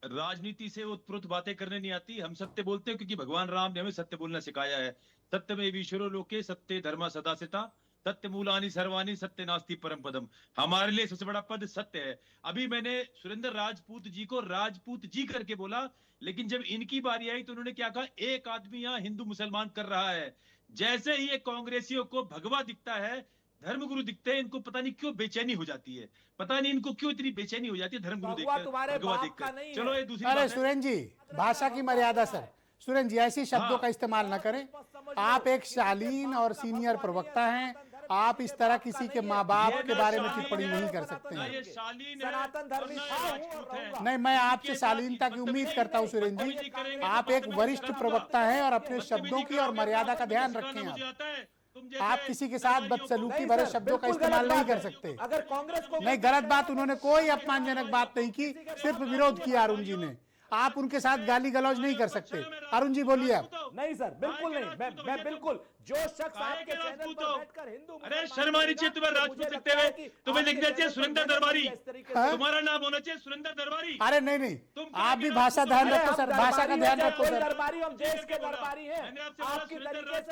राजनीति से उत्प्रोत बातें करने नहीं आती। हम सत्य बोलते हैं क्योंकि भगवान राम ने हमें सत्य बोलना सिखाया है। सत्यमेव ईश्वरो लोके सत्य धर्म सदा सिता, सत्य मूलानि सर्वाणि सत्य नास्ति परम पदम। हमारे लिए सबसे बड़ा पद सत्य है। अभी मैंने सुरेंद्र राजपूत जी को राजपूत जी करके बोला, लेकिन जब इनकी बारी आई तो उन्होंने क्या कहा, एक आदमी यहाँ हिंदू मुसलमान कर रहा है। जैसे ही ये कांग्रेसियों को भगवा दिखता है, धर्मगुरु दिखते हैं, इनको पता नहीं क्यों बेचैनी हो जाती है। पता नहीं इनको क्यों इतनी बेचैनी हो जाती है धर्मगुरु देखकर, भगवा देखकर। चलो ये दूसरी अरे सुरेंद्र जी, भाषा की मर्यादा सर। सुरेंद्र जी, ऐसे शब्दों का इस्तेमाल ना करें। आप एक शालीन और सीनियर प्रवक्ता हैं, आप इस तरह किसी के माँ बाप के बारे में टिप्पणी नहीं कर सकते हैं। नहीं, मैं आपसे शालीनता की उम्मीद करता हूँ सुरेंद्र जी। आप एक वरिष्ठ प्रवक्ता हैं और अपने शब्दों की और मर्यादा का ध्यान रखें। आप किसी के साथ बदसलूकी भरे शब्दों का इस्तेमाल नहीं कर सकते। अगर कांग्रेस को नहीं, गलत बात, उन्होंने कोई अपमानजनक बात नहीं की, सिर्फ विरोध किया अरुण जी ने। आप उनके साथ गाली गलौज नहीं कर सकते। अरुण जी बोलिए आप। नहीं सर, बिल्कुल नहीं। मैं बिल्कुल, जो शख्स आपके चैनल पर बैठकर हिंदू, अरे शर्म आनी चाहिए तुम्हें राजपूत लिखते हुए। तुम्हें लिखना चाहिए सुरेंद्र दरबारी, तुम्हारा नाम होना चाहिए सुरेंद्र दरबारी। अरे नहीं नहीं, आप भी भाषा ध्यान रखो सर, भाषा का ध्यान रखो सर। दरबारी, हम देश के दरबारी हैं। आपकी तरीके से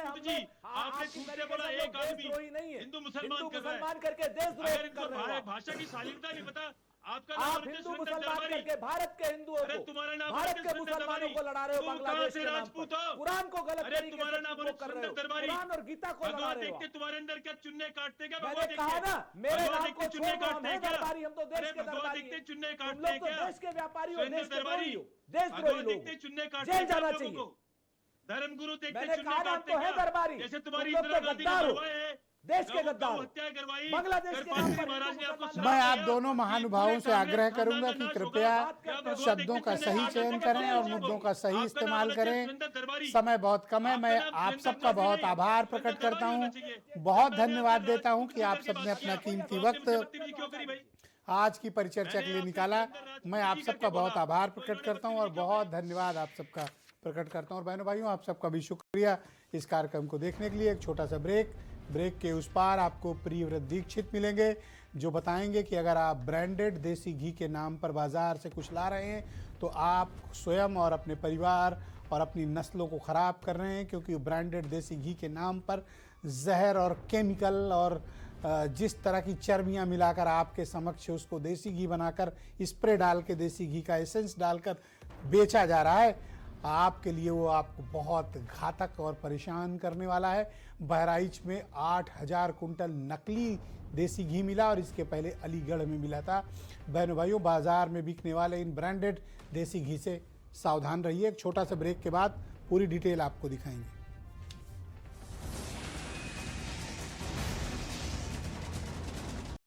आपने बोला एक आदमी नहीं है, हिंदू मुसलमान करके देश कर रहा है। भाषा की शालीनता नहीं पता आपका। आप हिंदू मुसलमान करके भारत के हिंदुओं को, भारत के मुसलमानों को लड़ा रहे हो बांग्लादेश के नाम पर। कुरान को गलत तरीके से कर रहे हो, कुरान और गीता को लड़ा रहे हो। तुम्हारे अंदर क्या चुन्ने काटते क्या? मैंने कहा ना, मेरे नाम को छोड़ दो, हम हैं दरबारी, हम तो देश के दरबारी हैं। चुन्ने तुम काटते लोग तो क्या? देश के व्यापारी हो, देश के द्रोही हो, देशद्रोही लोग, चुन्ने काटते जेल जाना चाहिए। धर्मगुरु देख के मैंने चुन्नी कहा नाम काटते तो है क्या? दरबारी, जैसे तुम तुम्हारी लोग इंदिरा तो गांधी गद्दार ने हो, करवाए हैं, देश के गौ गद्दार, हत्या करवाई, बांग्लादेश के कृपाल नाम सिंह पर महाराज ने हिंदू आपको मुसलमान श्राप मैं आप दिया दोनों कि महानुभावों पूरे से आग्रह कांग्रेस करूंगा खानदान कि का नाश कृपया होगा। क्या भगवत शब्दों का दीक्षित सही ने चयन आपको करें और बताया मुद्दों का सही आपका इस्तेमाल नाम करें। सुरेंद्र दरबारी। समय बहुत कम है। आपका मैं नाम आप सुरेंद्र सबका दरबारी बहुत नहीं, आभार सुरेंद्र प्रकट करता दरबारी हूँ। होना चाहिए। बहुत मैंने धन्यवाद आपसे देता हूँ कि राजपूत आप करके सबने बात अपना किया। कीमती आपने वक्त मुझसे बदतमीजी क्यों करी भाई? आज की परिचर्चा के लिए निकाला। मैं आप सबका बहुत आभार प्रकट करता हूं और बहुत धन्यवाद आप सबका प्रकट करता हूं। और बहनों भाइयों, आप सबका भी शुक्रिया इस कार्यक्रम को देखने के लिए। एक छोटा सा ब्रेक के उस पार आपको प्रियव्रत दीक्षित मिलेंगे, जो बताएंगे कि अगर आप ब्रांडेड देसी घी के नाम पर बाजार से कुछ ला रहे हैं तो आप स्वयं और अपने परिवार और अपनी नस्लों को ख़राब कर रहे हैं, क्योंकि ब्रांडेड देसी घी के नाम पर जहर और केमिकल और जिस तरह की चर्बियाँ मिलाकर आपके समक्ष उसको देसी घी बनाकर स्प्रे डाल के देसी घी का एसेंस डालकर बेचा जा रहा है, आपके लिए वो आपको बहुत घातक और परेशान करने वाला है। बहराइच में 8000 कुंटल नकली देसी घी मिला और इसके पहले अलीगढ़ में मिला था। बहनों भाइयों, बाजार में बिकने वाले इन ब्रांडेड देसी घी से सावधान रहिए। एक छोटा सा ब्रेक के बाद पूरी डिटेल आपको दिखाएंगे।